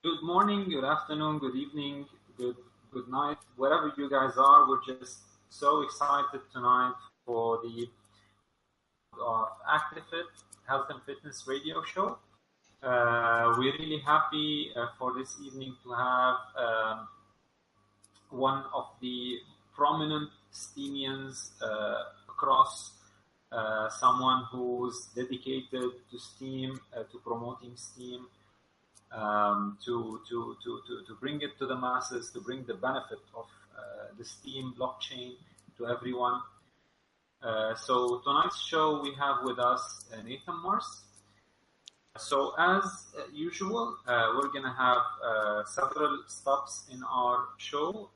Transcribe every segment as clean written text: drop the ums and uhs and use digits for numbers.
Good morning, good afternoon, good evening, good night, wherever you guys are. We're just so excited tonight for the ActifitMar Health and Fitness Radio Show. We're really happy for this evening to have one of the prominent STEAMians across someone who's dedicated to STEAM, to promoting STEAM. To bring it to the masses, to bring the benefit of the STEAM blockchain to everyone. So tonight's show we have with us Nathan Mars. So as usual, we're going to have several stops in our show.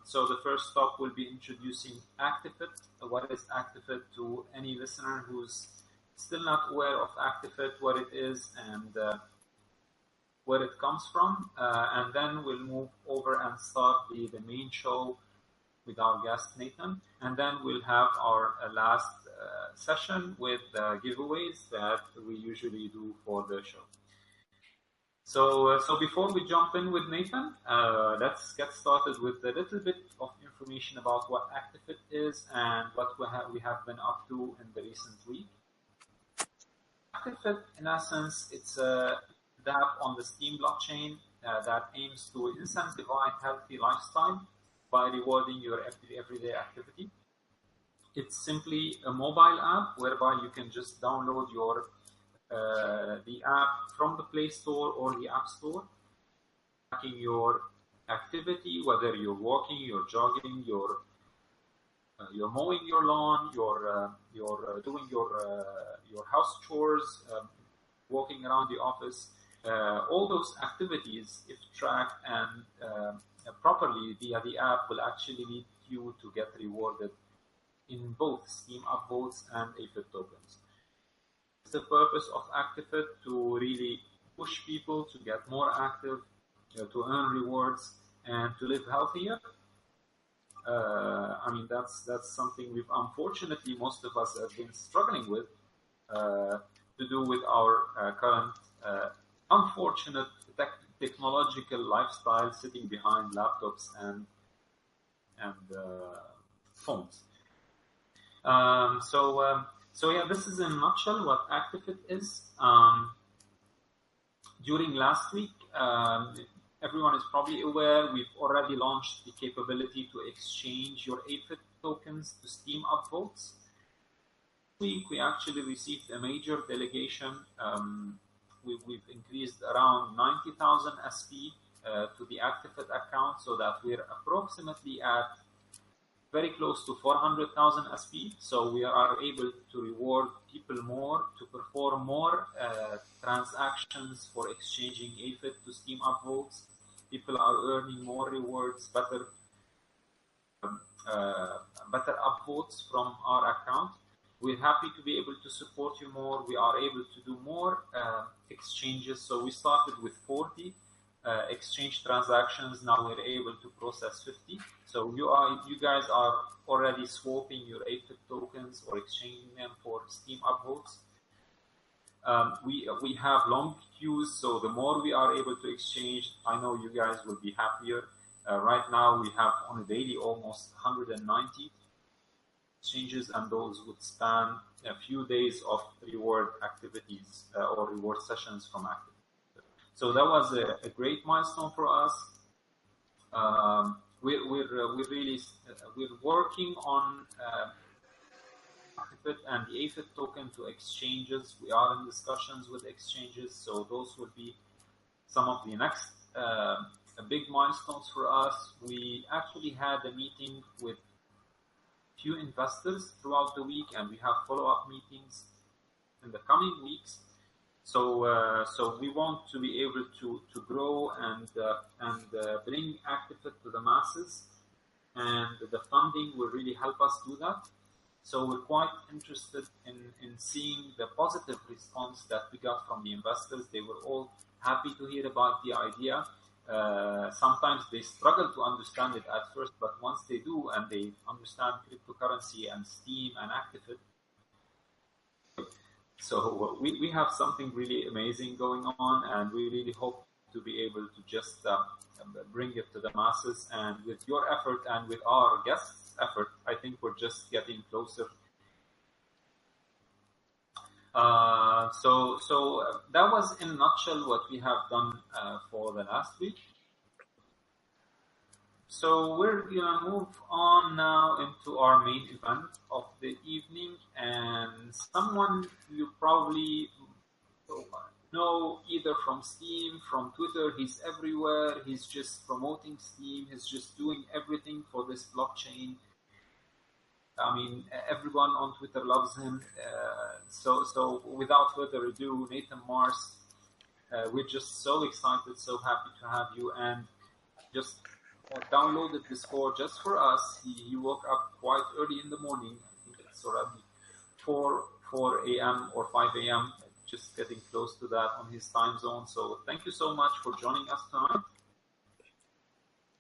So the first stop will be introducing Actifit. What is Actifit to any listener who's still not aware of Actifit, what it is, and where it comes from, and then we'll move over and start the main show with our guest Nathan, and then we'll have our last session with giveaways that we usually do for the show. So before we jump in with Nathan, let's get started with a little bit of information about what Actifit is and what we have been up to in the recent week. Actifit, in essence, it's a app on the STEAM blockchain that aims to incentivize healthy lifestyle by rewarding your everyday activity. It's simply a mobile app whereby you can just download your the app from the Play Store or the App Store, tracking your activity, whether you're walking, you're jogging, you're mowing your lawn, you're doing your house chores, walking around the office. All those activities, if tracked and properly via the app, will actually lead you to get rewarded in both STEAM upvotes and AFIT tokens. It's the purpose of Actifit to really push people to get more active, to earn rewards, and to live healthier. I mean, that's something we've unfortunately most of us have been struggling with to do with our current unfortunate technological lifestyle, sitting behind laptops and phones. So yeah, this is in a nutshell what Actifit is. During last week, everyone is probably aware we've already launched the capability to exchange your AFIT tokens to STEAM upvotes. This week we actually received a major delegation. We've increased around 90,000 SP to the Actifit account, so that we're approximately at very close to 400,000 SP. So we are able to reward people more, to perform more transactions for exchanging AFIT to STEAM upvotes. People are earning more rewards, better upvotes from our account. We're happy to be able to support you more. We are able to do more exchanges. So we started with 40 exchange transactions. Now we're able to process 50. So you guys are already swapping your AFIT tokens or exchanging them for STEAM upvotes. We have long queues, so the more we are able to exchange, I know you guys will be happier. Right now we have on a daily almost 190 exchanges, and those would span a few days of reward activities or reward sessions from Actifit. So that was a great milestone for us. We're working on Actifit and the AFIT token to exchanges. We are in discussions with exchanges, so those will be some of the next big milestones for us. We actually had a meeting with few investors throughout the week, and we have follow-up meetings in the coming weeks. So we want to be able to grow and bring Actifit to the masses, and the funding will really help us do that. So we're quite interested in seeing the positive response that we got from the investors. They were all happy to hear about the idea. Sometimes they struggle to understand it at first, but once they do and they understand cryptocurrency and STEAM and Actifit, so we have something really amazing going on, and we really hope to be able to just bring it to the masses. And with your effort and with our guests' effort, I think we're just getting closer. So that was in a nutshell what we have done for the last week. So we're going to move on now into our main event of the evening, and someone you probably know either from Steam, from Twitter. He's everywhere. He's just promoting Steam. He's just doing everything for this blockchain. I mean, everyone on Twitter loves him. So without further ado, Nathan Mars, we're just so excited, so happy to have you, and just downloaded Discord just for us. He woke up quite early in the morning. I think it's already 4 a.m. or 5 a.m., just getting close to that on his time zone. So thank you so much for joining us tonight.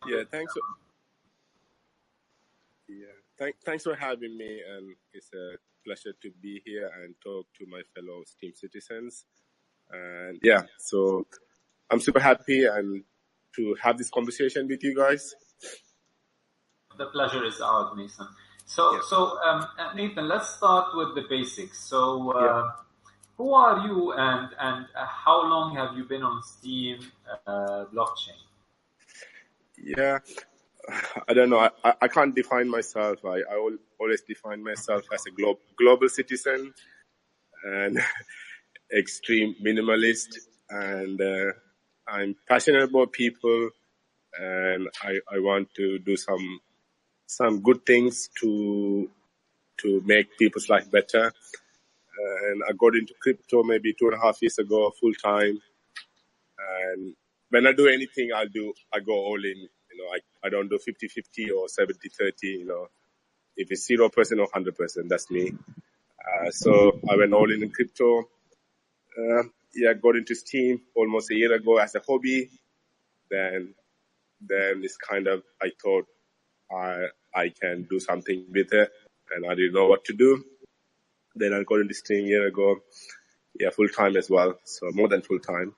Yeah, thanks. Thanks for having me, and it's a pleasure to be here and talk to my fellow Steam citizens. And yeah, so I'm super happy and to have this conversation with you guys. The pleasure is ours, Nathan. So Nathan, let's start with the basics. So who are you, and how long have you been on Steam blockchain? Yeah, I don't know. I can't define myself. I will always define myself as a global citizen and extreme minimalist, and I'm passionate about people, and I want to do some good things to make people's life better. And I got into crypto maybe 2.5 years ago, full time. And when I do anything, I go all in. You know, I don't do 50-50 or 70-30. You know, if it's 0% or 100%, that's me. So I went all in crypto. Got into Steam almost a year ago as a hobby. Then it's kind of, I thought I can do something with it, and I didn't know what to do. Then I got into Steam a year ago. Yeah, full time as well. So more than full time.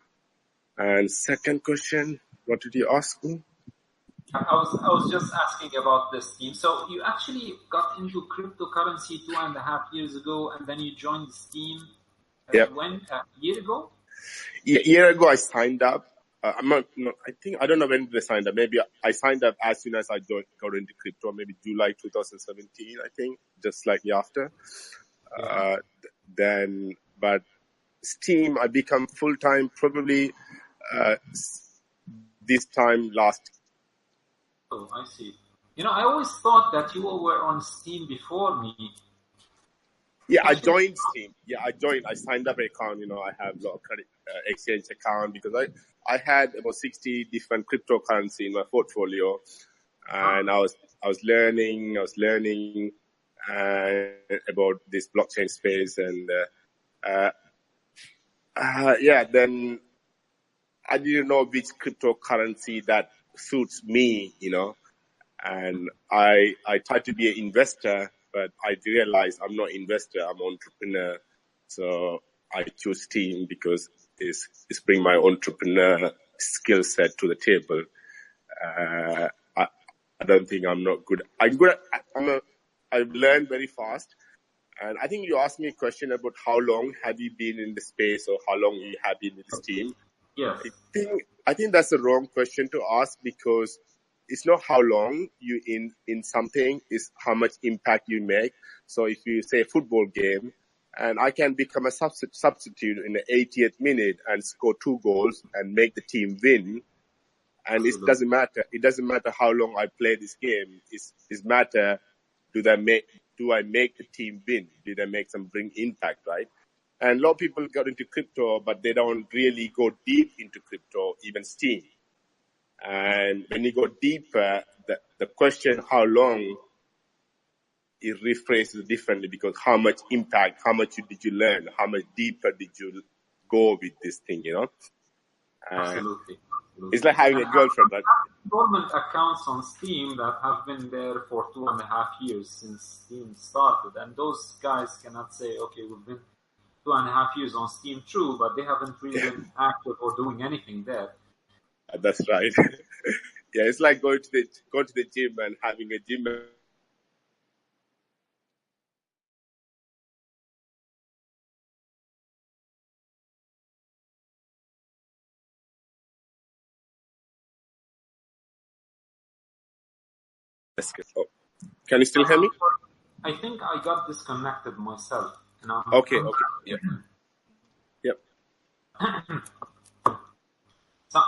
And second question, what did you ask me? I was just asking about the Steam. So you actually got into cryptocurrency 2.5 years ago, and then you joined Steam. When? A year ago? Yeah, a year ago I signed up. I don't know when I signed up. Maybe I signed up as soon as I got into crypto, maybe July 2017, I think, just slightly after. But Steam, I become full-time probably this time last. Oh, I see. You know, I always thought that you were on Steam before me. Yeah, I joined Steam. I signed up an account. You know, I have a credit exchange account because I had about 60 different cryptocurrency in my portfolio, and I was learning about this blockchain space, and then I didn't know which cryptocurrency that suits me, you know, and I tried to be an investor, but I realized I'm not investor, I'm an entrepreneur. So I choose Steam because it's bring my entrepreneur skill set to the table. I don't think I'm not good. I've learned very fast. And I think you asked me a question about how long have you been in the space or how long you have been with Steam. Yes. I think that's the wrong question to ask, because it's not how long you in something, it's how much impact you make. So if you say a football game, and I can become a substitute in the 80th minute and score 2 goals and make the team win, and it doesn't matter. It doesn't matter how long I play this game. It's matter, do I make the team win? Did I make some bring impact, right? And a lot of people got into crypto, but they don't really go deep into crypto, even Steam. And when you go deeper, the question how long, it rephrases differently, because how much impact, how much did you learn, how much deeper did you go with this thing, you know? Absolutely. It's like having a girlfriend. Right? Dormant accounts on Steam that have been there for 2.5 years since Steam started, and those guys cannot say, okay, we've been 2.5 years on Steam, true, but they haven't really been active or doing anything there. That's right. Yeah, it's like going to the gym and having a gym. Oh, can you still hear me? I think I got disconnected myself. And Okay. Yep. Yep.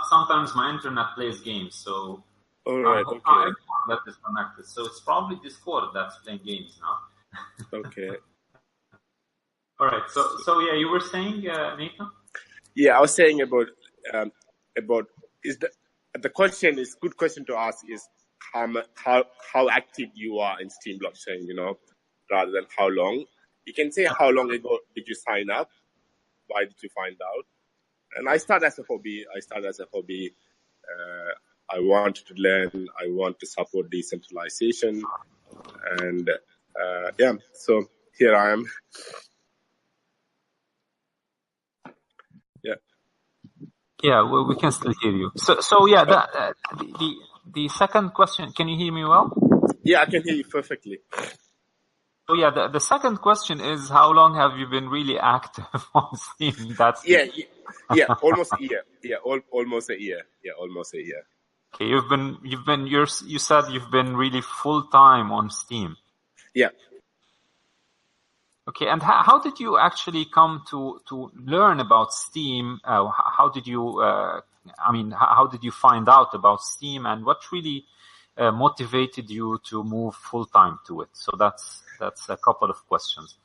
Sometimes my internet plays games, so All right. Okay. everyone got disconnected. So it's probably Discord that's playing games now. Okay. All right. So yeah, you were saying, Nathan? Yeah, I was saying about is the question is good question to ask is how active you are in Steam blockchain, rather than how long. You can say how long ago did you sign up? Why did you find out? And I started as a hobby. I wanted to learn. I want to support decentralization, and so here I am. Yeah. Yeah, well, we can still hear you. So yeah, the second question. Can you hear me well? Yeah, I can hear you perfectly. So yeah, the second question is, how long have you been really active on Steam? That's almost a year. Yeah, almost a year. Yeah, almost a year. Okay, you said you've been really full time on Steam. Yeah. Okay, and how did you actually come to learn about Steam? How did you how did you find out about Steam, and what really motivated you to move full time to it? So that's a couple of questions.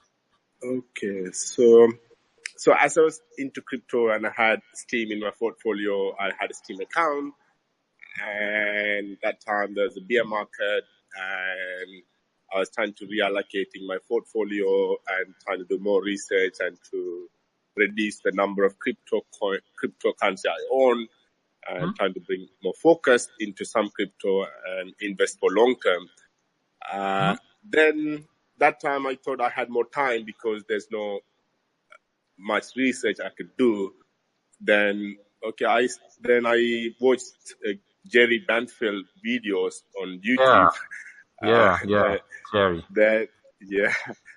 Okay, so as I was into crypto and I had Steam in my portfolio, I had a Steam account, and that time there was a bear market, and I was trying to reallocating my portfolio and trying to do more research and to reduce the number of cryptocurrency I own, and trying to bring more focus into some crypto and invest for long term. Then that time I thought I had more time because there's no much research I could do. Then I watched Jerry Banfield videos on YouTube. Jerry.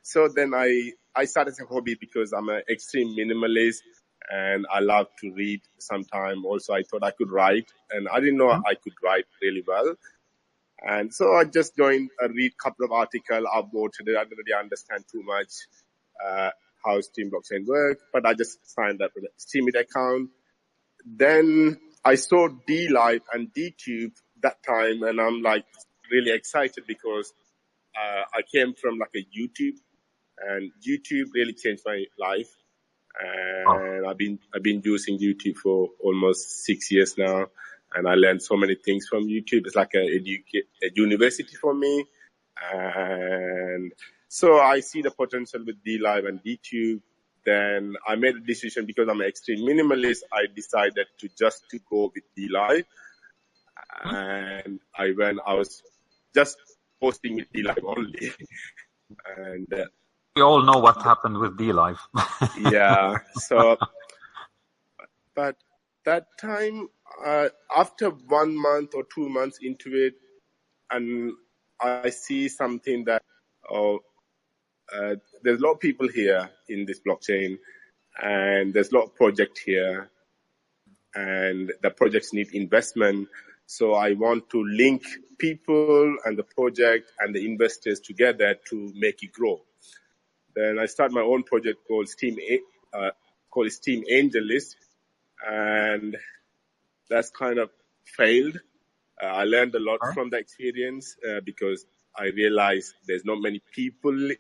So then I started as a hobby because I'm an extreme minimalist and I love to read sometime. Also, I thought I could write, and I didn't know I could write really well. And so I just joined, read a couple of articles, upvoted it. I didn't really understand too much how Steam blockchain works, but I just signed up with a Steemit account. Then I saw DLive and DTube that time, and I'm like really excited because I came from like a YouTube, and YouTube really changed my life. And I've been using YouTube for almost 6 years now, and I learned so many things from YouTube. It's like a university for me, and so I see the potential with DLive and DTube. Then I made a decision because I'm an extreme minimalist. I decided to go with DLive, and I was just posting with DLive only, and we all know what happened with DLive. Yeah. So, but that time, after 1 month or 2 months into it, and I see something that, there's a lot of people here in this blockchain, and there's a lot of projects here, and the projects need investment. So I want to link people and the project and the investors together to make it grow. Then I start my own project called Steam AngelList, and that's kind of failed. I learned a lot from the experience because I realized there's not many people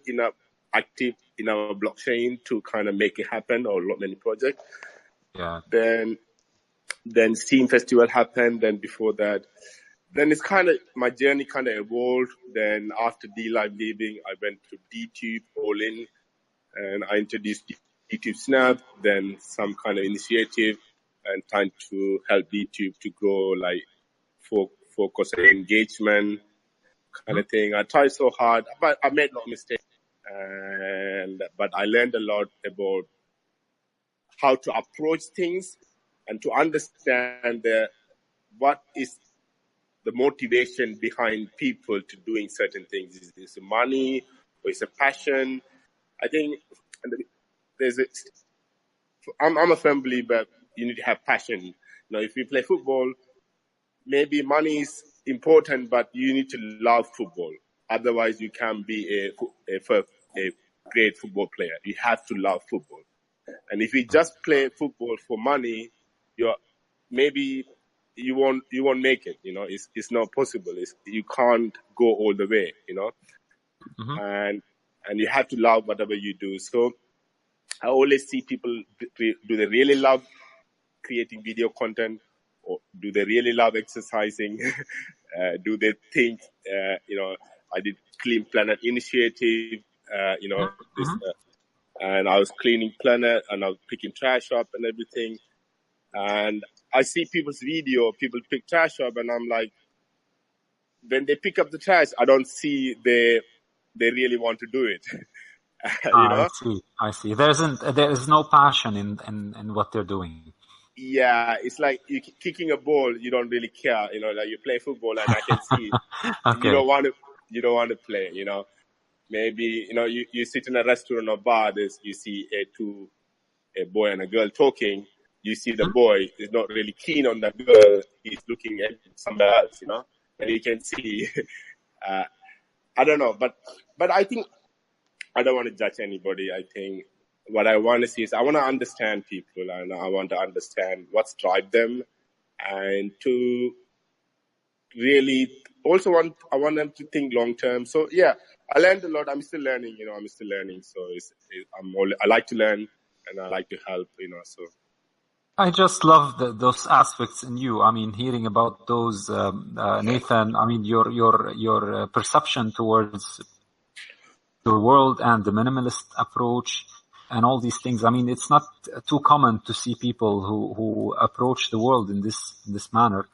active in our blockchain to kind of make it happen, or not many projects. Yeah. Then Steam Festival happened. Then before that, then it's kind of my journey kind of evolved. Then after DLive leaving, I went to DTube all in, and I introduced DTube Snap. Then some kind of initiative, and trying to help DTube to grow, like focus on engagement kind of thing. I tried so hard, but I made no mistake. But I learned a lot about how to approach things and to understand what is the motivation behind people to doing certain things? Is it money or is it passion? I think I'm a firm believer you need to have passion. You know, if you play football, maybe money is important, but you need to love football. Otherwise, you can't be a great football player. You have to love football. And if you just play football for money, maybe you won't make it. You know, it's not possible. You can't go all the way. You know, and you have to love whatever you do. So I always see people, do they really love creating video content, or do they really love exercising? Do they think, I did Clean Planet Initiative, and I was cleaning planet and I was picking trash up and everything. And I see people's video, people pick trash up, and I'm like, when they pick up the trash, I don't see they really want to do it. You know? I see. There is no passion in what they're doing. Yeah, it's like you kicking a ball, you don't really care, you know, like you play football and I can see Okay. you don't want to play, you know. Maybe, you know, you sit in a restaurant or bar, you see a boy and a girl talking, you see the boy is not really keen on the girl, he's looking at somewhere else, you know, and you can see, I don't know, but I think, I don't want to judge anybody. I think what I want to see is I want to understand people, and I want to understand what's drive them, and to really also I want them to think long term. So yeah, I learned a lot. I'm still learning, you know. So I like to learn and I like to help, you know. So I just love those aspects in you. I mean, hearing about those, Nathan. I mean, your perception towards the world and the minimalist approach and all these things. I mean, it's not too common to see people who approach the world in this manner.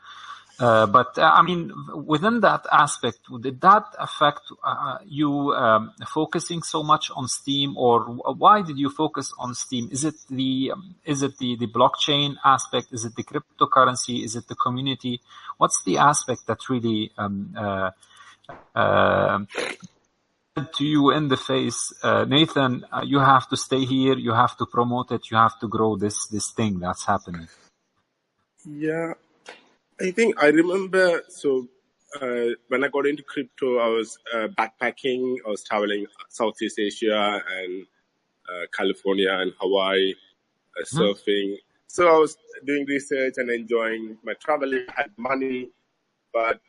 But I mean, within that aspect, did that affect you focusing so much on Steam, or why did you focus on Steam? Is it the blockchain aspect? Is it the cryptocurrency? Is it the community? What's the aspect that really to you in the face, Nathan, you have to stay here, you have to promote it, you have to grow this thing that's happening? Yeah, I think I remember, so when I got into crypto, I was backpacking, I was traveling Southeast Asia and California and Hawaii, surfing. So I was doing research and enjoying my traveling, I had money, but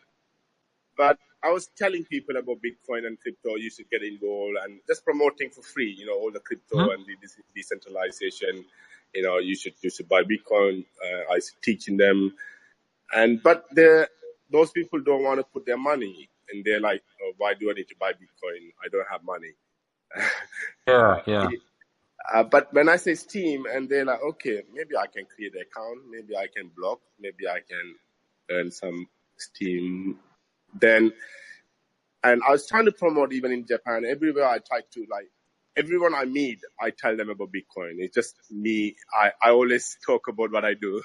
I was telling people about Bitcoin and crypto, you should get involved, and just promoting for free, you know, all the crypto and the decentralization, you know, you should buy Bitcoin. I was teaching them, but those people don't want to put their money, and they're like, oh, why do I need to buy Bitcoin? I don't have money. Yeah. But when I say Steam, and they're like, okay, maybe I can create an account, maybe I can block, maybe I can earn some Steam. And I was trying to promote even in Japan. Everywhere I try to, like, everyone I meet, I tell them about Bitcoin. It's just me. I always talk about what I do.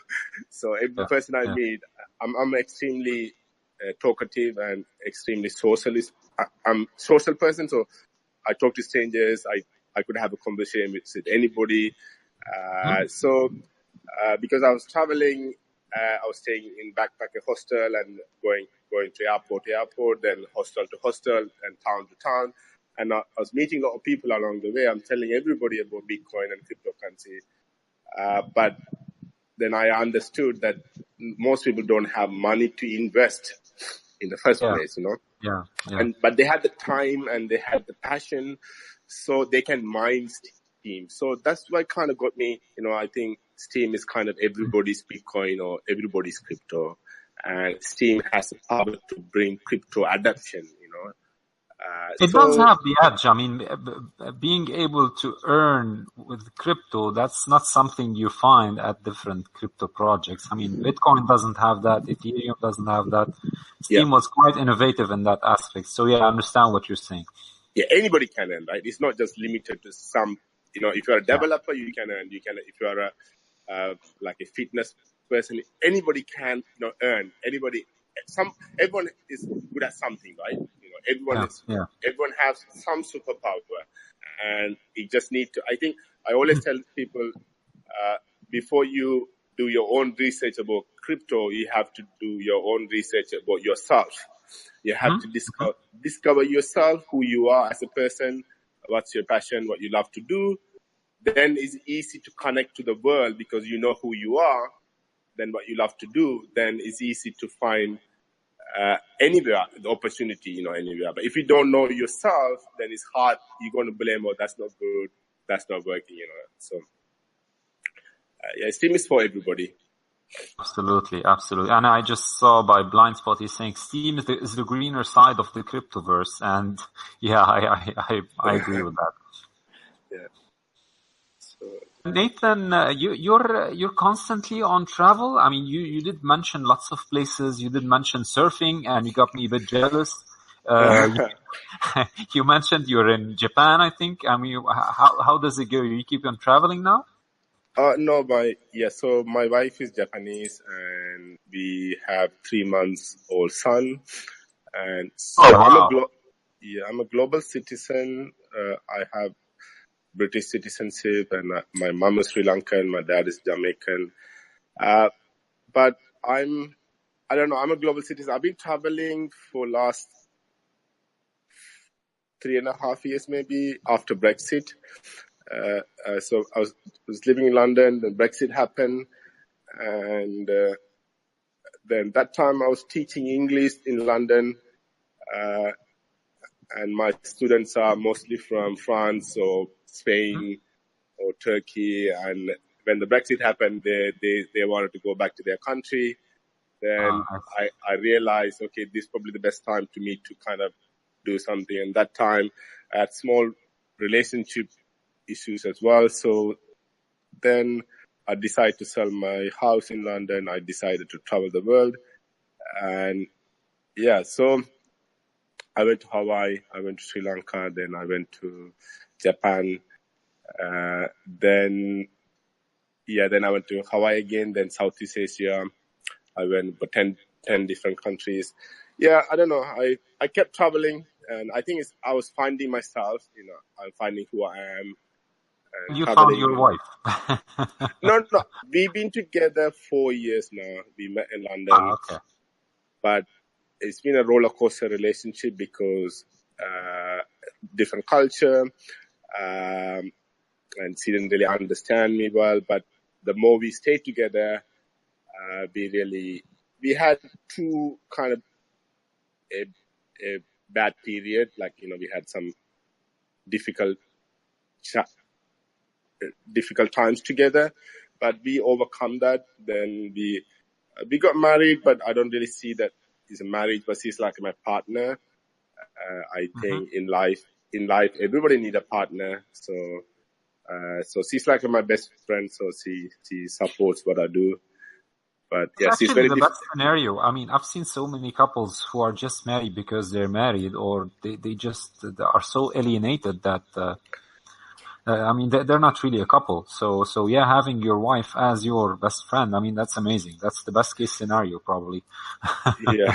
So every person I meet, I'm extremely talkative and extremely socialist. I'm a social person, so I talk to strangers. I could have a conversation with anybody. So because I was traveling, I was staying in backpacker hostel and going to airport, then hostel to hostel and town to town. And I was meeting a lot of people along the way. I'm telling everybody about Bitcoin and cryptocurrency. But then I understood that most people don't have money to invest in the first place, you know? Yeah. But they had the time and they had the passion, so they can mine Steam. So that's what kind of got me, you know, I think Steam is kind of everybody's Bitcoin or everybody's crypto. And Steam has the power to bring crypto adoption, you know. It does have the edge. I mean, being able to earn with crypto, that's not something you find at different crypto projects. I mean, Bitcoin doesn't have that. Ethereum doesn't have that. Steam was quite innovative in that aspect. So yeah, I understand what you're saying. Yeah, anybody can earn, right? It's not just limited to some, you know, if you're a developer, you can earn. You can, if you're like a fitness person, anybody can, earn. Everyone is good at something, right? Everyone has some superpower, and you just need to. I think I always tell people, before you do your own research about crypto, you have to do your own research about yourself. You have to discover yourself, who you are as a person, what's your passion, what you love to do. Then it's easy to connect to the world because you know who you are, then what you love to do. Then it's easy to find anywhere, the opportunity, anywhere. But if you don't know yourself, then it's hard. You're going to blame, that's not good, that's not working, So, Steam is for everybody. Absolutely. And I just saw by blind spot, he's saying Steam is the greener side of the cryptoverse. And yeah, I agree with that. Yeah. So, Nathan, you're constantly on travel. I mean, you did mention lots of places. You did mention surfing, and you got me a bit jealous. You mentioned you're in Japan, I think. I mean, how does it go? You keep on traveling now? No, so my wife is Japanese, and we have 3 months old son. And so I'm a global citizen. I have British citizenship, and my mom is Sri Lankan, my dad is Jamaican. But I'm a global citizen. I've been traveling for last 3.5 years, maybe, after Brexit. So I was living in London, then Brexit happened, and then that time I was teaching English in London, and my students are mostly from France or Spain or Turkey, and when the Brexit happened, they wanted to go back to their country. Then I realized, okay, this is probably the best time to me to kind of do something. And that time I had small relationship issues as well. So then I decided to sell my house in London. I decided to travel the world. And so I went to Hawaii, I went to Sri Lanka, then I went to Japan. Then I went to Hawaii again, then Southeast Asia. I went for 10 different countries. Yeah, I don't know. I kept traveling, and I think I was finding myself, I'm finding who I am. And you found your wife? No. We've been together 4 years now. We met in London. Okay. But it's been a roller coaster relationship because different culture, and she didn't really understand me well. But the more we stayed together, we had two kind of a bad period. Like, we had some difficult times together, but we overcome that. Then we got married, but I don't really see that it's a marriage, but she's like my partner. I think in life, everybody need a partner. So she's like my best friend. So she supports what I do. But yeah, she's very the best scenario. I mean, I've seen so many couples who are just married because they're married, or they just are so alienated that, I mean, they're not really a couple. So yeah, having your wife as your best friend, I mean, that's amazing. That's the best case scenario, probably. Yeah.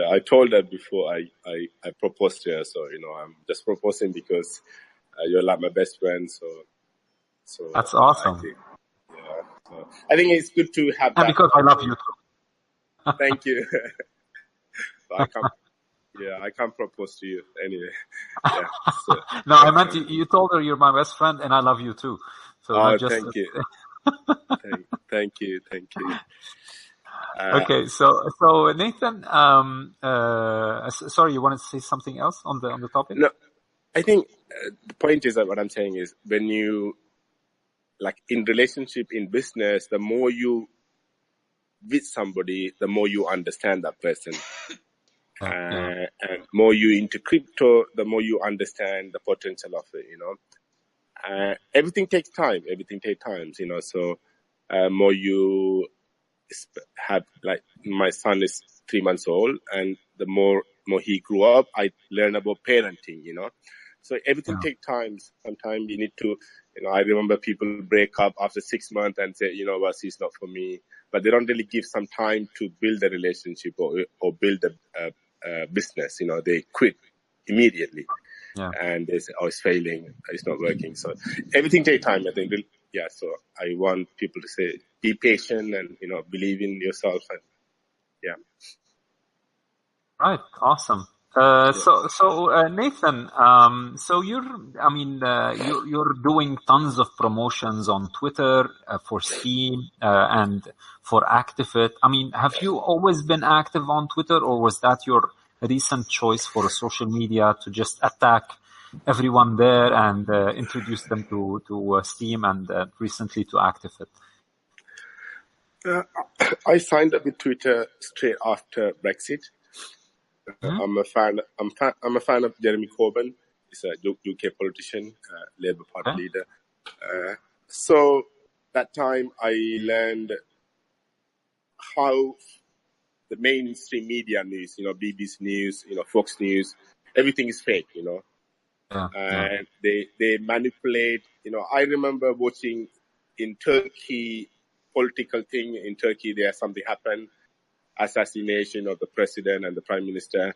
I told her before I proposed to her. So, I'm just proposing because you're like my best friend. So that's awesome. I think it's good to have that. And because I love you too. Thank you. I can't propose to you anyway. Yeah, so, no, I meant you told her you're my best friend and I love you too. So thank you. Thank you. Okay, so Nathan, sorry, you wanted to say something else on the topic? No, I think the point is that what I'm saying is when you, like in relationship, in business, the more you with somebody, the more you understand that person. And more you into crypto, the more you understand the potential of it, everything takes time. So more you have, like, my son is 3 months old, and the more he grew up, I learned about parenting, So everything takes time. Sometimes you need to, I remember people break up after 6 months and say, what, she's not for me. but they don't really give some time to build a relationship or build a business. They quit immediately. Yeah. And they say, oh, it's failing, it's not working. So everything takes time, I think. Yeah, so I want people to say, be patient and, believe in yourself. And yeah. Right. Awesome. So Nathan, so you're doing tons of promotions on Twitter for Steam and for Actifit. I mean, have you always been active on Twitter, or was that your recent choice for social media to just attack everyone there and introduce them to Steam and recently to Actifit? I signed up with Twitter straight after Brexit. I'm a fan of Jeremy Corbyn. He's a UK politician, Labour Party leader. So that time I learned how the mainstream media news, BBC News, Fox News, everything is fake, and they manipulate. I remember watching in Turkey, political thing in Turkey, something happened, assassination of the president and the prime minister.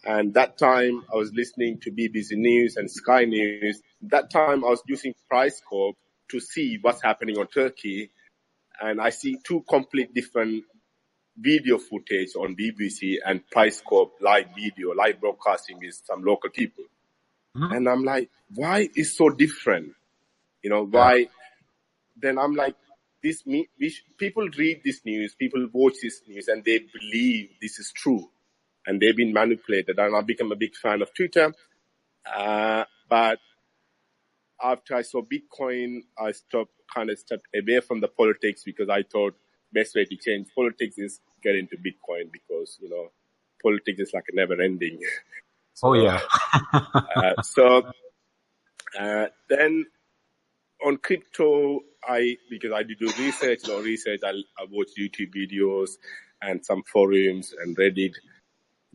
And that time I was listening to BBC News and Sky News. That time I was using PriceCorp to see what's happening on Turkey. And I see two complete different video footage on BBC and PriceCorp live broadcasting with some local people. Mm-hmm. And I'm like, why is so different? Why? Then I'm like, people read this news, people watch this news, and they believe this is true. And they've been manipulated. And I've become a big fan of Twitter. But after I saw Bitcoin, I stepped away from the politics, because I thought best way to change politics is get into Bitcoin, because, politics is like a never ending. So, yeah. Then on crypto, because I do research, I watch YouTube videos and some forums and Reddit.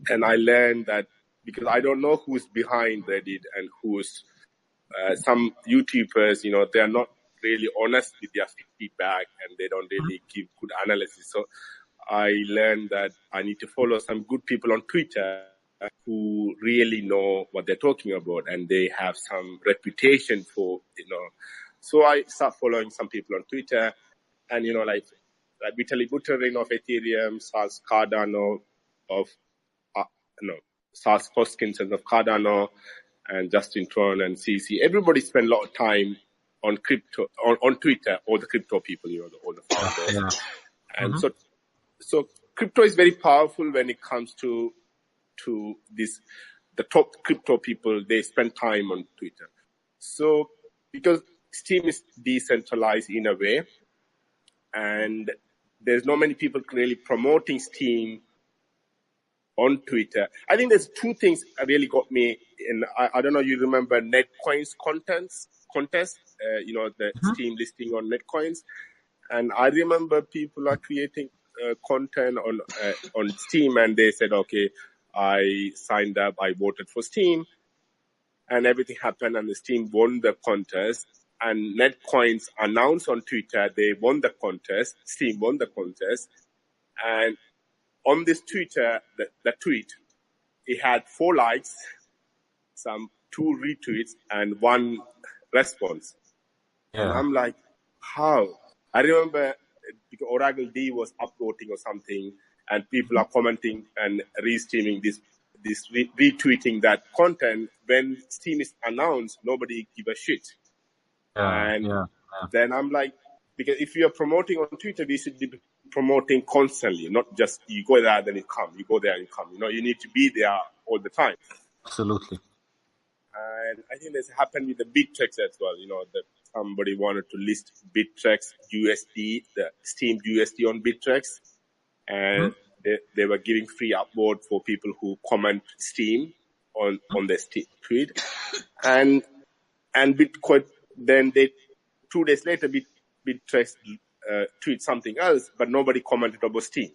And I learned that, because I don't know who's behind Reddit and who's some YouTubers, they are not really honest with their feedback, and they don't really give good analysis. So I learned that I need to follow some good people on Twitter who really know what they're talking about, and they have some reputation for, So I start following some people on Twitter, and, like Vitaly Buterin of Ethereum, Charles Cardano of Charles Hoskinson of Cardano, and Justin Tron and CC. Everybody spend a lot of time on crypto, on Twitter, all the crypto people, all the founders. Yeah. And so crypto is very powerful when it comes to this. The top crypto people, they spend time on Twitter. So because Steam is decentralized in a way, and there's not many people really promoting Steam on Twitter. I think there's two things that really got me in. I don't know, you remember Netcoins contest, the Steam listing on Netcoins. And I remember people are creating content on Steam, and they said, okay, I signed up, I voted for Steam, and everything happened, and the Steam won the contest. And Netcoins announced on Twitter they won the contest, Steam won the contest, and on this Twitter, the tweet, it had 4 likes, some 2 retweets, and 1 response. Yeah. And I'm like, how? I remember because Oracle D was upvoting or something, and people are commenting and restreaming this retweeting that content. When Steam is announced, nobody give a shit. Then I'm like, because if you are promoting on Twitter, we should be promoting constantly, not just you go there, then you come, you go there and you come. You need to be there all the time. Absolutely. And I think this happened with the Bittrex as well, that somebody wanted to list Bittrex USD, the Steam USD on Bittrex. And they were giving free upvote for people who comment Steam on their tweet. And Bitcoin, then 2 days later, Bittrex tweet something else, but nobody commented about Steam.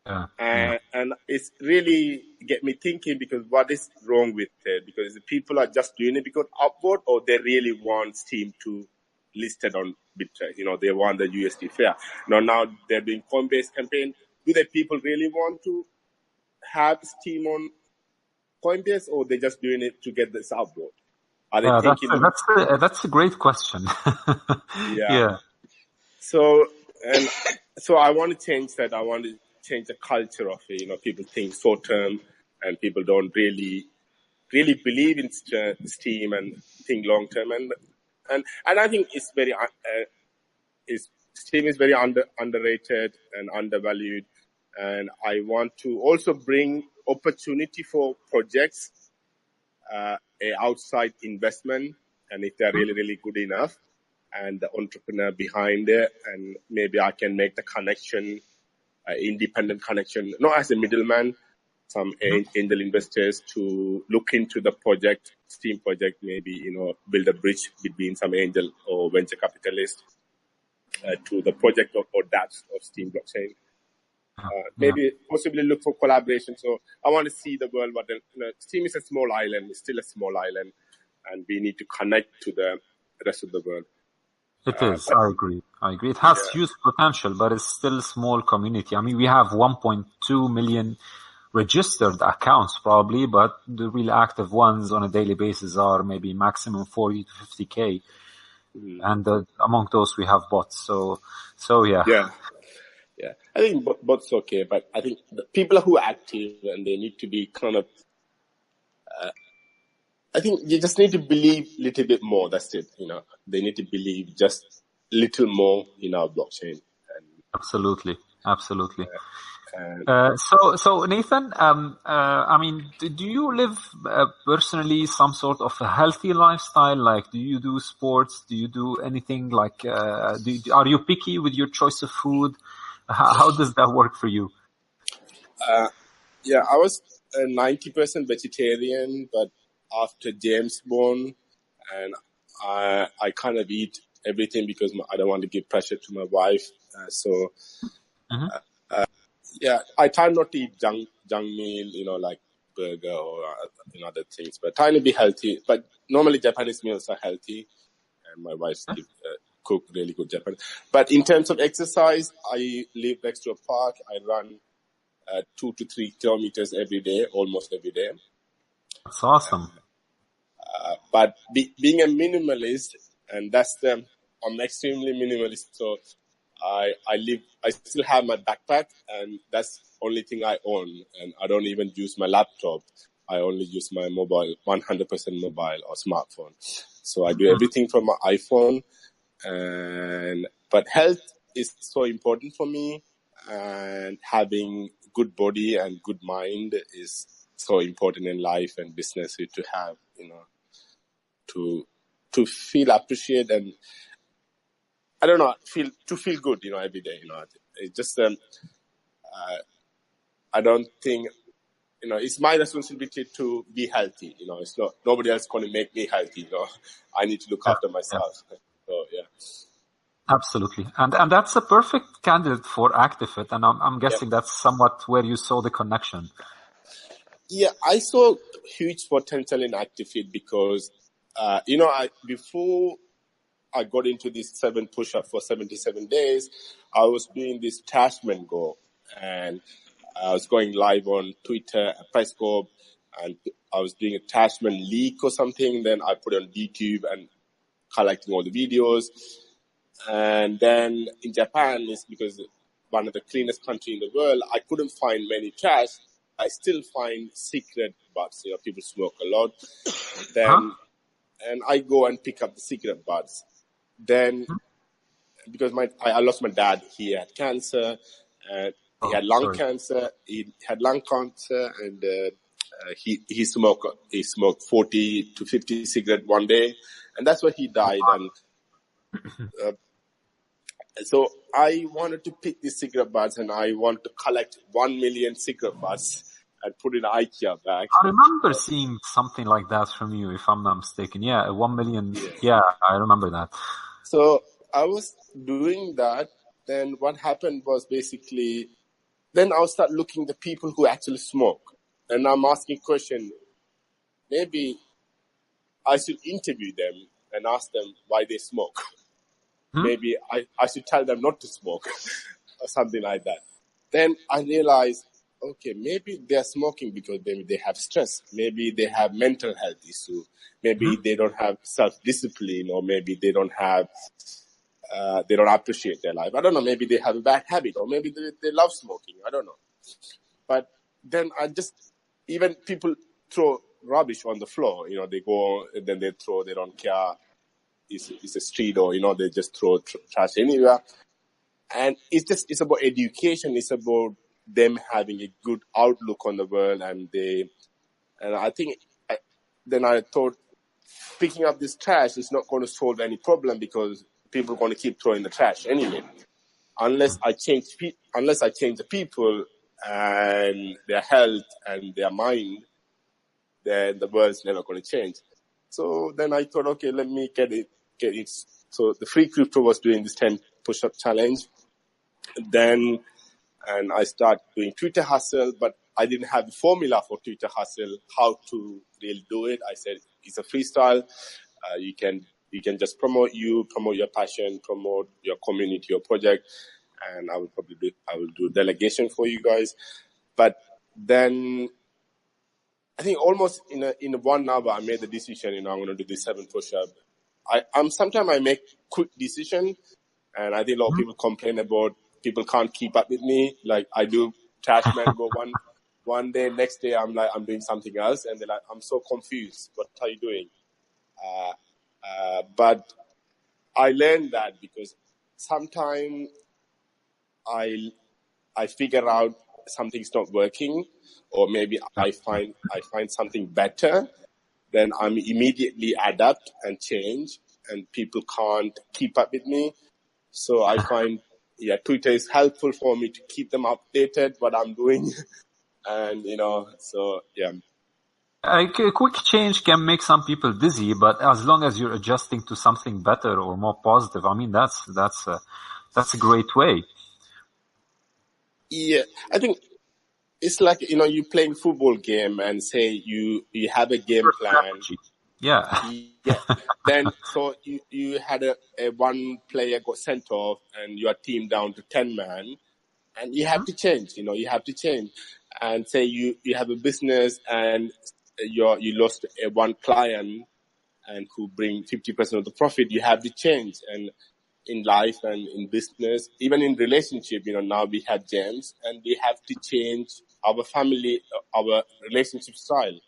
And it's really get me thinking, because what is wrong with it? Because the people are just doing it because upvote, or they really want Steam to listed on Bitcoin. They won the USD fair. Now they're doing Coinbase campaign. Do the people really want to have Steam on Coinbase, or they're just doing it to get this outboard? Are they thinking? That's a great question. Yeah. So I want to change that. I want to change the culture of it. People think short term, and people don't really believe in Steam and think long term. And I think it's very Steam is very underrated and undervalued. And I want to also bring opportunity for projects, outside investment, and if they're really, really good enough, and the entrepreneur behind it, and maybe I can make the connection, independent connection, not as a middleman, some angel investors to look into the project, Steam project, maybe, build a bridge between some angel or venture capitalist to the project or dApps of Steam blockchain. Maybe possibly look for collaboration. So I want to see the world, but Steam is a small island, it's still a small island, and we need to connect to the rest of the world. It is. I agree. It has huge potential, but it's still a small community. I mean, we have 1.2 million registered accounts probably, but the real active ones on a daily basis are maybe maximum 40 to 50K. And among those we have bots. So yeah. Yeah. I think bots okay, but I think the people who are active, and they need to be kind of, I think you just need to believe a little bit more. That's it. They need to believe just a little more in our blockchain. Absolutely. So Nathan, I mean, do you live personally some sort of a healthy lifestyle? Like, do you do sports? Do you do anything like? Are you picky with your choice of food? How does that work for you? I was 90% vegetarian, but after James born, and I kind of eat everything because I don't want to give pressure to my wife. I try not to eat junk meal, like burger or other things, but trying to be healthy. But normally Japanese meals are healthy, and my wife cook really good Japanese. But in terms of exercise, I live next to a park. I run 2 to 3 kilometers every day, almost every day. That's awesome. But being a minimalist, and I'm extremely minimalist. So I still have my backpack, and that's the only thing I own. And I don't even use my laptop. I only use my mobile, 100% mobile or smartphone. So I do everything from my iPhone. But health is so important for me, and having good body and good mind is so important in life and business to have, to feel appreciated and I don't know, feel good, every day, It's just, I don't think, it's my responsibility to be healthy, it's not, nobody else going to make me healthy, I need to look after myself. So, yeah. Absolutely. And that's a perfect candidate for Actifit. And I'm guessing that's somewhat where you saw the connection. Yeah, I saw huge potential in Actifit because, before I got into this 7 push-up for 77 days, I was doing this attachment go, and I was going live on Twitter, Periscope, and I was doing attachment leak or something. Then I put it on YouTube and collecting all the videos. And then in Japan, it's because one of the cleanest country in the world, I couldn't find many trash. I still find cigarette butts. People smoke a lot. And I go and pick up the cigarette butts. Then, because I lost my dad, he had cancer, he had lung cancer, and he smoked 40 to 50 cigarettes one day, and that's why he died. And so I wanted to pick these cigarette butts, and I want to collect 1 million cigarette butts and put in an IKEA bag. I remember seeing something like that from you, if I'm not mistaken. Yeah, 1 million. Yeah, I remember that. So I was doing that. Then what happened was basically, then I'll start looking at the people who actually smoke. And I'm asking question, maybe I should interview them and ask them why they smoke. maybe I should tell them not to smoke or something like that. Then I realized, okay, maybe they're smoking because maybe they have stress. Maybe they have mental health issue. Maybe they don't have self-discipline, or maybe they don't have, they don't appreciate their life. I don't know. Maybe they have a bad habit, or maybe they love smoking. I don't know. But then even people throw rubbish on the floor. They go and then they throw, they don't care. It's a street, or, they just throw trash anywhere. And it's about education. It's about them having a good outlook on the world. And I think, then I thought picking up this trash is not going to solve any problem, because people are going to keep throwing the trash anyway. Unless I change the people and their health and their mind, then the world's never going to change. So then I thought, okay, let me get it. So the Free Crypto was doing this 10 push-up challenge. And I started doing Twitter Hustle, but I didn't have the formula for Twitter Hustle, how to really do it. I said, it's a freestyle. You can just promote your passion, promote your community, your project. And I will do delegation for you guys. But then I think almost in 1 hour, I made the decision, I'm going to do this 7 push-up. Sometimes I make quick decision, and I think a lot of people complain about people can't keep up with me. Like, I do trash mango one day, next day I'm doing something else, and they're like, I'm so confused. What are you doing? But I learned that because sometimes I figure out something's not working, or maybe I find something better, then I'm immediately adapt and change, and people can't keep up with me. So I find, Twitter is helpful for me to keep them updated what I'm doing. And, so, yeah. A quick change can make some people dizzy, but as long as you're adjusting to something better or more positive, I mean, that's a great way. Yeah, I think it's like, you're playing football game and say you have a game plan. Yeah. Then, so you had a one player got sent off and your team down to 10 man, and you have to change, you have to change. And say you have a business and you lost one client and who bring 50% of the profit, you have to change. And in life and in business, even in relationship, now we have James, and we have to change our family, our relationship style.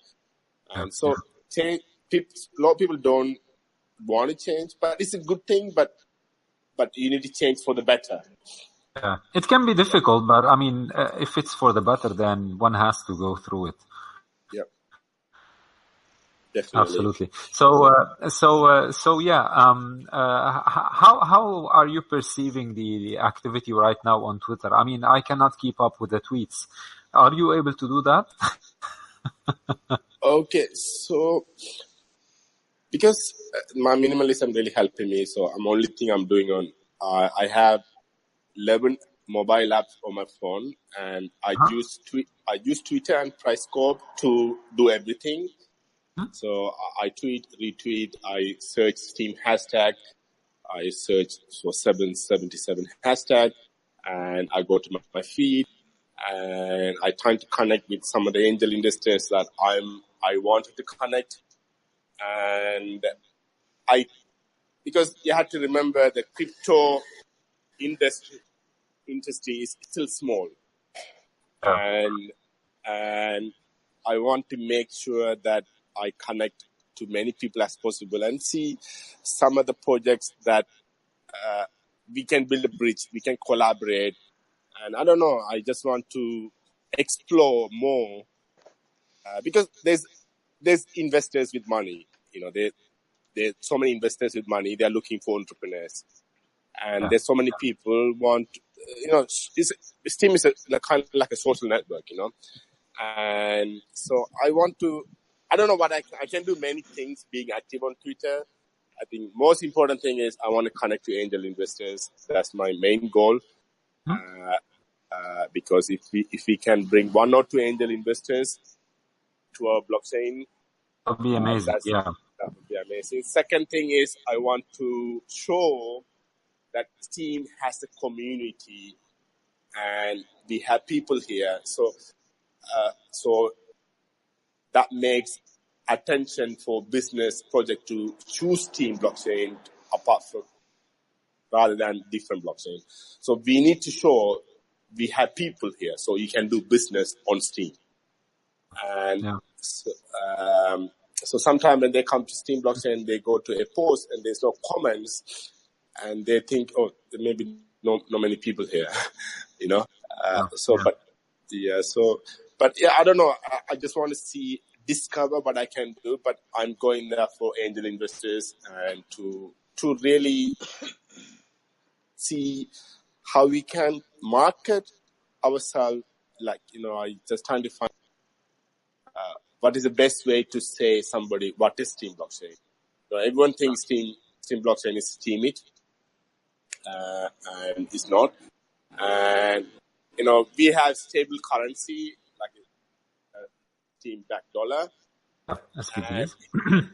And so a lot of people don't want to change, but it's a good thing, but you need to change for the better. Yeah, it can be difficult, but I mean, if it's for the better, then one has to go through it. Yeah. Definitely. Absolutely. So yeah. How are you perceiving the activity right now on Twitter? I mean, I cannot keep up with the tweets. Are you able to do that? Okay, so because my minimalism really helping me, so only thing I'm doing on I have 11 mobile apps on my phone, and I use Twitter and Periscope to do everything. So I tweet, retweet, I search Steam hashtag, I search for 777 hashtag, and I go to my feed, and I try to connect with some of the angel investors that I wanted to connect. And because you have to remember the crypto industry is still small. And I want to make sure that I connect to many people as possible and see some of the projects that we can build a bridge, we can collaborate. And I don't know, I just want to explore more because there's investors with money. There's so many investors with money. They're looking for entrepreneurs. And there's so many people want, Steam is kind of like a social network, And so I don't know what I can do many things being active on Twitter. I think most important thing is I want to connect to angel investors. That's my main goal. Because if we can bring 1 or 2 angel investors to our blockchain, that would be amazing. That would be amazing. Second thing is I want to show that Steam has a community and we have people here. So that makes attention for business project to choose Steam blockchain apart from rather than different blockchain. So we need to show we have people here, so you can do business on Steam. And so sometimes when they come to Steam blockchain, they go to a post and there's no comments, and they think, oh, there may be not many people here, you know. But I don't know. I just want to discover what I can do, but I'm going there for angel investors and to really see how we can market ourselves. Like, you know, I just trying to find what is the best way to say somebody what is Steam blockchain. So everyone thinks Steam blockchain is Steam it, and it's not. And you know, we have stable currency like a Steam-backed dollar.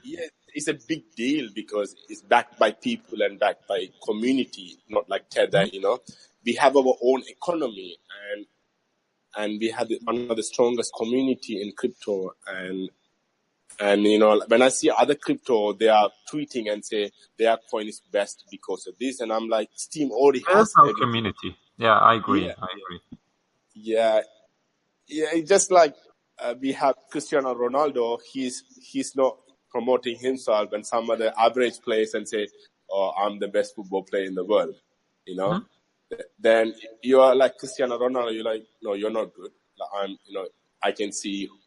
Yeah, it's a big deal because it's backed by people and backed by community, not like Tether. You know, we have our own economy and we have one of the strongest community in crypto. And you know, when I see other crypto, they are tweeting and say their coin is best because of this, and I'm like, Steam already has a community. Yeah, I agree. Yeah, it's just like we have Cristiano Ronaldo. He's not promoting himself, and some other average players and say, "Oh, I'm the best football player in the world," you know. Mm-hmm. Then you are like Cristiano Ronaldo. You're like, no, you're not good. Like, I can see you.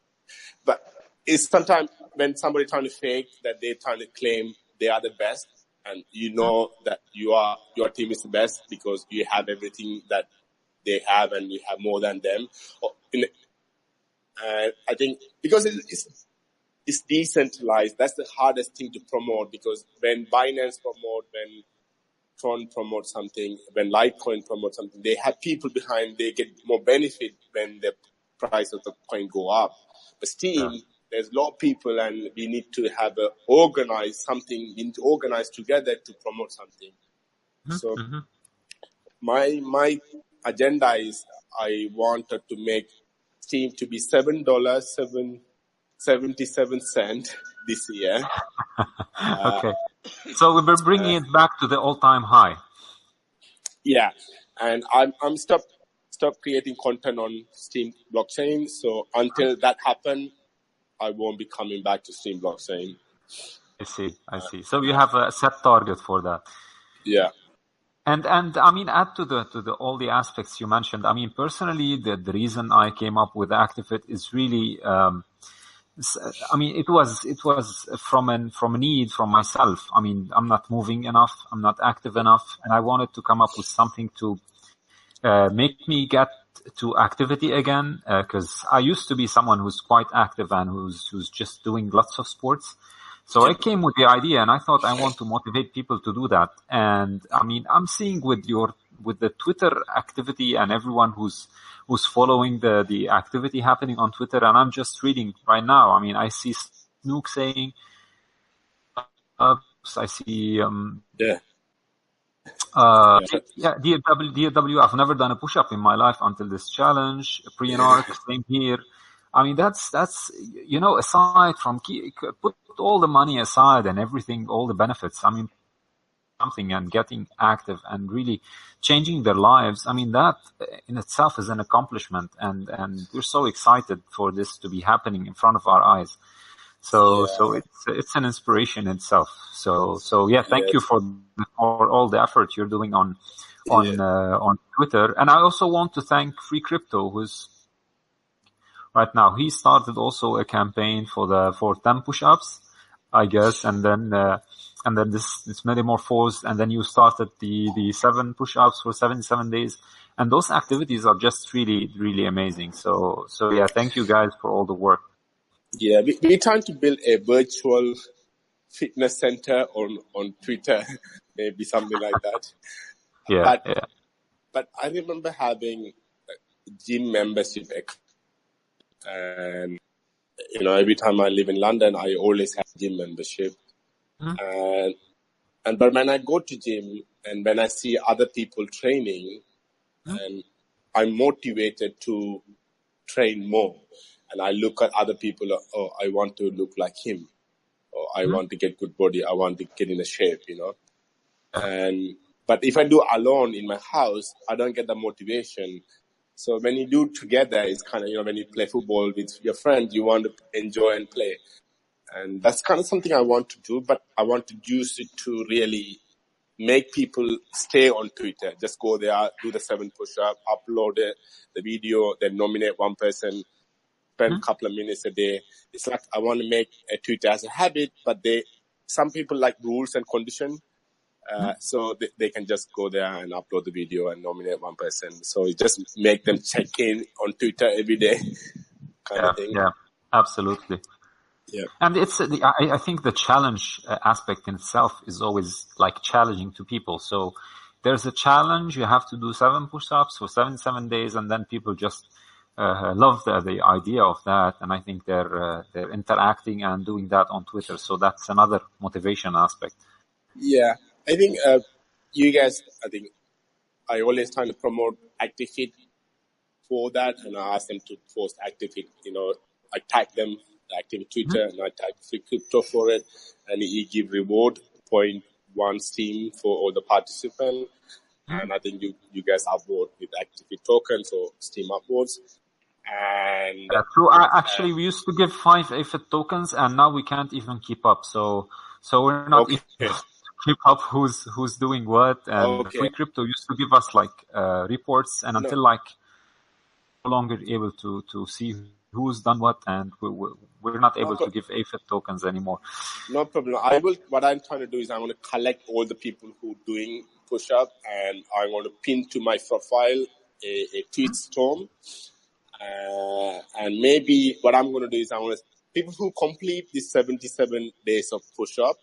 But it's sometimes when somebody trying to fake that they're trying to claim they are the best, and you know that your team is the best because you have everything that they have and you have more than them. I think because it's decentralized, that's the hardest thing to promote, because when Binance promote, when Tron promote something, when Litecoin promote something, they have people behind, they get more benefit when the price of the coin go up. But Steam, there's a lot of people and we need to have organize something, we need to organize together to promote something. So my agenda is I wanted to make Steam to be $7.77 this year. Okay. So we're bringing it back to the all-time high. Yeah. And I'm stop creating content on Steam blockchain. So until that happens, I won't be coming back to Steam blockchain. I see. So you have a set target for that. Yeah. And I mean, add to the all the aspects you mentioned. I mean, personally, the reason I came up with Actifit is really, I mean, it was from a need from myself. I mean, I'm not moving enough, I'm not active enough, and I wanted to come up with something to make me get to activity again, because I used to be someone who's quite active and who's just doing lots of sports. So I came with the idea, and I thought I want to motivate people to do that. And I mean, I'm seeing with the Twitter activity and everyone who's following the activity happening on Twitter, and I'm just reading right now. I mean, I see Snook saying, I see DW, I've never done a push-up in my life until this challenge. Pre-Narc, same here. I mean, that's, you know, aside from, put all the money aside and everything, all the benefits. I mean, something and getting active and really changing their lives. I mean, that in itself is an accomplishment, and we're so excited for this to be happening in front of our eyes. So it's an inspiration itself. So thank you for all the effort you're doing on Twitter. And I also want to thank Free Crypto, who's right now, he started also a campaign for 10 push-ups, I guess, and then this metamorphosed, and then you started the 7 push-ups for 77 days. And those activities are just really, really amazing. So yeah, thank you guys for all the work. Yeah, we're trying to build a virtual fitness center on Twitter, maybe something like that. But I remember having a gym membership, and you know, every time I live in London, I always have gym membership. But when I go to gym, And when I see other people training, and I'm motivated to train more. And I look at other people, oh, I want to look like him. Or I want to get good body. I want to get in a shape, But if I do alone in my house, I don't get the motivation. So when you do together, it's kind of, when you play football with your friends, you want to enjoy and play. And that's kind of something I want to do, but I want to use it to really make people stay on Twitter. Just go there, do the 7 push-up, upload the video, then nominate one person, spend a couple of minutes a day. It's like I want to make a Twitter as a habit, but some people like rules and condition. So they can just go there and upload the video and nominate one person. So it just make them check in on Twitter every day kind of thing. Yeah, absolutely. Yeah. And I think the challenge aspect in itself is always like challenging to people. So there's a challenge. You have to do 7 push-ups for 77 days, and then people just love the idea of that. And I think they're interacting and doing that on Twitter. So that's another motivation aspect. Yeah. I think you guys, I always try to promote ActifitMar for that, and I ask them to post ActifitMar, I tag them, the Activit Twitter, and I tag Free Crypto for it, and he give reward, 0.1 Steam for all the participants, and I think you guys upvote with Activit tokens or Steam upvotes. And so actually we used to give 5 AFIT tokens, and now we can't even keep up. So we're not even keep up who's doing what. And Free Crypto used to give us reports, and until no longer able to see who's done what, and we're not able to give AFIT tokens anymore. No problem. What I'm trying to do is I want to collect all the people who are doing push-up, and I want to pin to my profile a tweet storm. And maybe what I'm going to do is I want people who complete these 77 days of push-up.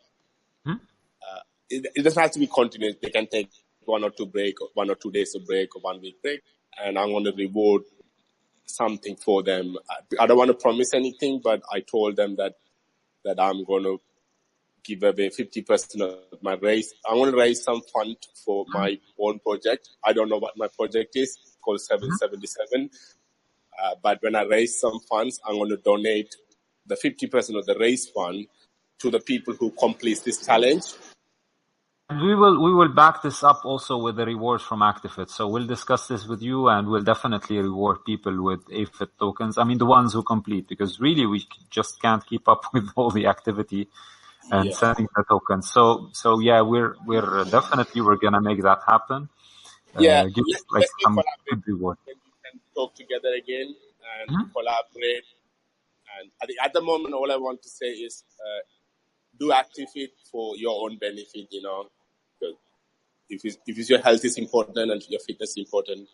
It doesn't have to be continuous. They can take 1 or 2 break, or 1 or 2 days of break, or 1 week break, and I'm going to reward something for them. I don't want to promise anything, but I told them that I'm going to give away 50% of my raise. I want to raise some fund for my own project. I don't know what my project is, called 777. But when I raise some funds, I'm going to donate the 50% of the raise fund to the people who complete this challenge. And we will back this up also with the rewards from Actifit. So we'll discuss this with you, and we'll definitely reward people with AFIT tokens. I mean, the ones who complete, because really we just can't keep up with all the activity and sending the tokens. So yeah, we're definitely gonna make that happen. Let's some collaborate. Reward. When we can talk together again and collaborate. And I think at the moment, all I want to say is do Actifit for your own benefit. Because if your health is important and your fitness is important,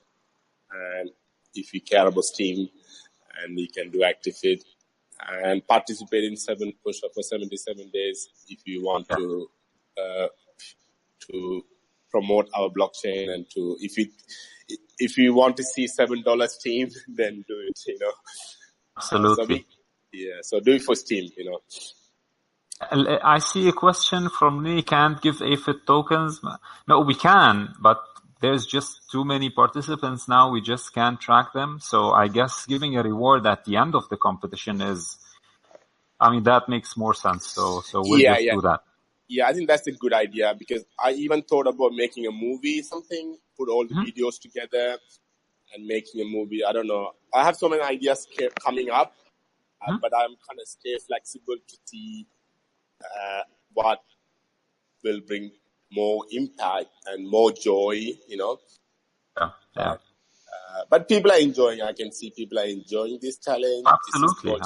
and if you care about Steam, and you can do Actifit and participate in 7 push-up for 77 days if you want to promote our blockchain, and if you want to see $7 Steam, then do it, Absolutely. So do it for Steam, I see a question from me, can't give AFIT tokens. No, we can, but there's just too many participants now. We just can't track them. So I guess giving a reward at the end of the competition that makes more sense. So we'll do that. Yeah, I think that's a good idea, because I even thought about making a movie, put all the videos together and making a movie. I don't know. I have so many ideas coming up, but I'm kind of stay flexible to see what will bring more impact and more joy, But people are enjoying. I can see people are enjoying this challenge. Absolutely.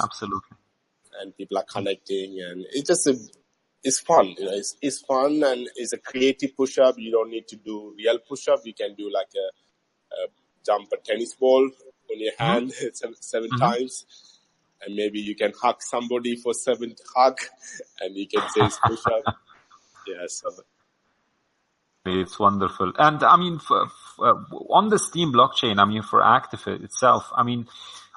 And people are connecting, and it's just it's fun. It's fun, and it's a creative push-up. You don't need to do real push-up. You can do like a jump a tennis ball on your hand 7 times. And maybe you can hug somebody for 7th hug, and you can say it's push-up. So it's wonderful. And I mean, on the Steam blockchain, for Actifit itself,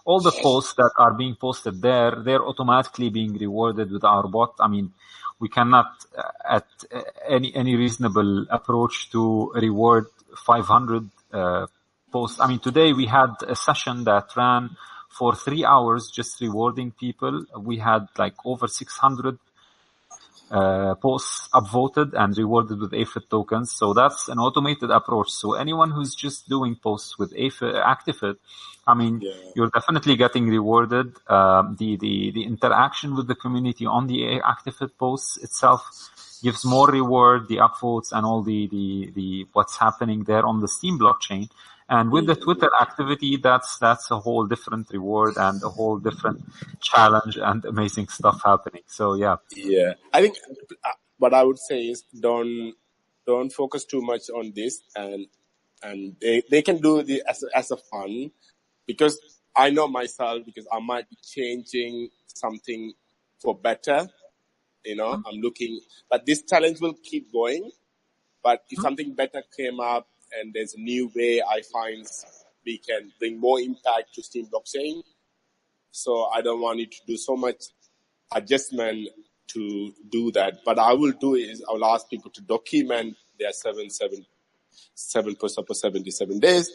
all the posts that are being posted there, they're automatically being rewarded with our bot. I mean, we cannot, at any reasonable approach, to reward 500 posts. I mean, today we had a session that ran for 3 hours just rewarding people. We had like over 600 posts upvoted and rewarded with AFIT tokens. So that's an automated approach. So anyone who's just doing posts with ActifIT, I mean, you're definitely getting rewarded. The interaction with the community on the ActifIT posts itself gives more reward, the upvotes and all the what's happening there on the Steam blockchain. And with the Twitter activity, that's a whole different reward and a whole different challenge and amazing stuff happening. So yeah. Yeah, I think what I would say is don't focus too much on this, and they can do the as a fun, because I know myself, because I might be changing something for better. I'm looking, but this challenge will keep going. But if something better came up and there's a new way I find we can bring more impact to Steam blockchain, so I don't want you to do so much adjustment to do that. But I will do is I will ask people to document their 7 posts for 77 days.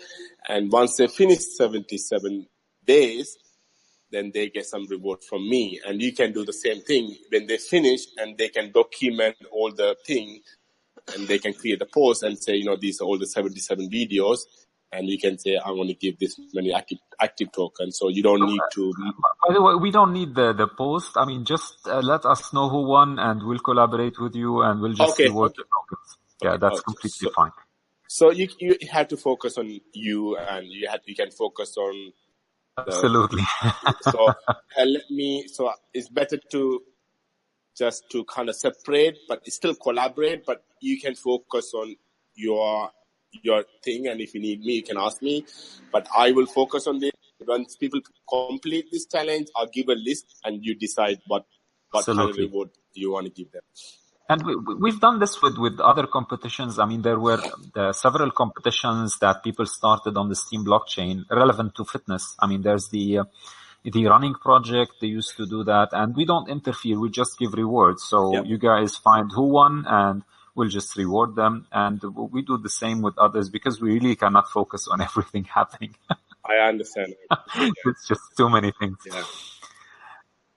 And once they finish 77 days, then they get some reward from me. And you can do the same thing when they finish, and they can document all the things, and they can create a post and say, these are all the 77 videos. And you can say, I want to give this many active tokens. So you don't need to. By the way, we don't need the post. I mean, just let us know who won, and we'll collaborate with you, and we'll just reward the tokens. Yeah, that's completely fine. So you have to focus on you, and you can focus on. Absolutely. So it's better to just to kind of separate, but still collaborate. But you can focus on your thing, and if you need me, you can ask me. But I will focus on this. Once people complete this challenge, I'll give a list, and you decide what kind of reward you want to give them. And we've done this with other competitions. I mean, there were several competitions that people started on the Steam blockchain relevant to fitness. I mean, there's the running project. They used to do that, and we don't interfere. We just give rewards. So you guys find who won, and we'll just reward them. And we do the same with others, because we really cannot focus on everything happening. I understand. It's just too many things. Yeah.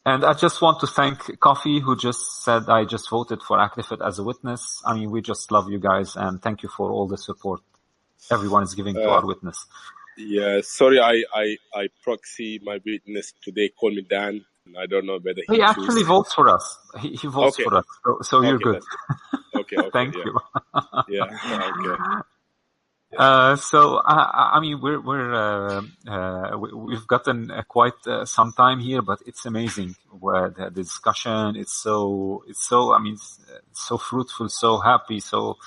And I just want to thank Coffee, who just said, I just voted for ActifIT as a witness. I mean, we just love you guys, and thank you for all the support everyone is giving to our witness. Yeah, sorry, I proxy my witness today. Call me Dan. I don't know whether he actually votes for us. He votes for us, so you're good. Okay. Thank you. Yeah. Okay. So I mean, we've gotten quite some time here, but it's amazing where the discussion. It's so I mean, it's so fruitful, so happy, so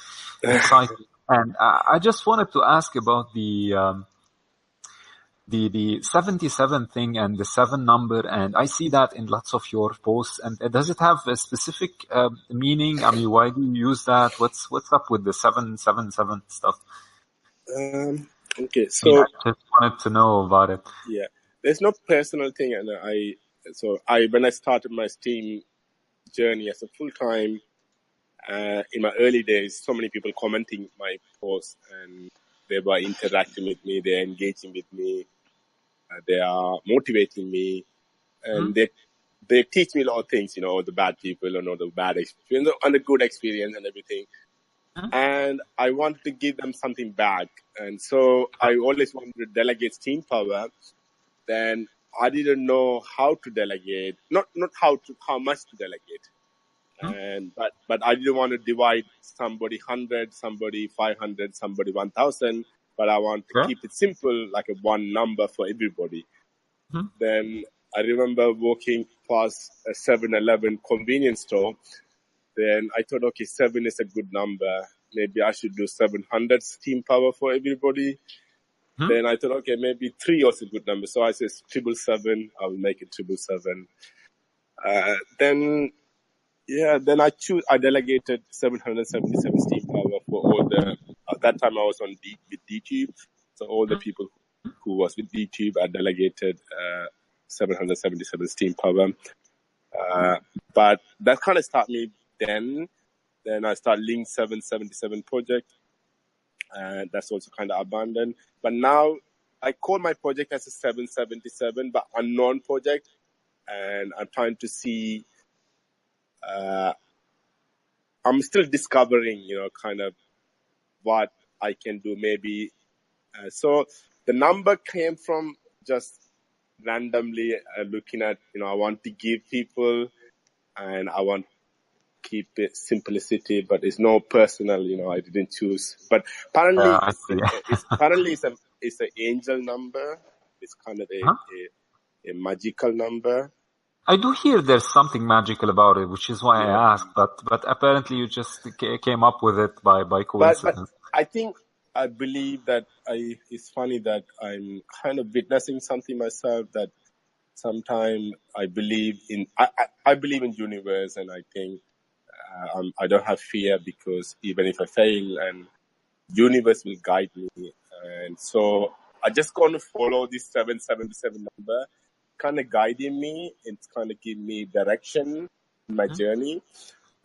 exciting. And I just wanted to ask about the 77 thing and the 7 number, and I see that in lots of your posts. And does it have a specific meaning? I mean, why do you use that? What's up with the 777 stuff? Okay, so I just wanted to know about it. Yeah, there's no personal thing, and when I started my Steam journey as a full time, in my early days, so many people commenting my posts, and they were interacting with me, they're engaging with me, they are motivating me, and they teach me a lot of things, the bad people and all the bad experience and the good experience and everything. And I wanted to give them something back. And so I always wanted to delegate Steam power. Then I didn't know how to delegate, not how much to delegate. But I didn't want to divide somebody 100, somebody 500, somebody 1,000. But I want to keep it simple, like a one number for everybody. Then I remember walking past a 7-Eleven convenience store. Then I thought, okay, 7 is a good number. Maybe I should do 700 Steam power for everybody. Then I thought, okay, maybe 3 is a good number. So I said 777. I will make it 777. Then I delegated 777 Steam power for all at that time I was on with DTube. So all the people who was with YouTube, I delegated 777 Steam Power. But that kind of started me then. Then I started Link 777 project, and that's also kind of abandoned. But now I call my project as a 777, but unknown project, and I'm trying to see. I'm still discovering, kind of what I can do. Maybe so. The number came from just randomly looking at, I want to give people, and I want to keep it simplicity, but it's no personal, I didn't choose. But apparently, I see. it's an angel number. It's kind of a magical number. I do hear there's something magical about it, which is why I asked. But apparently, you just came up with it by coincidence. But I believe that it's funny that I'm kind of witnessing something myself, that sometimes I believe in universe, and I think I don't have fear, because even if I fail, and universe will guide me. And so I just going to follow this 777 number, kind of guiding me. It's kind of give me direction in my journey.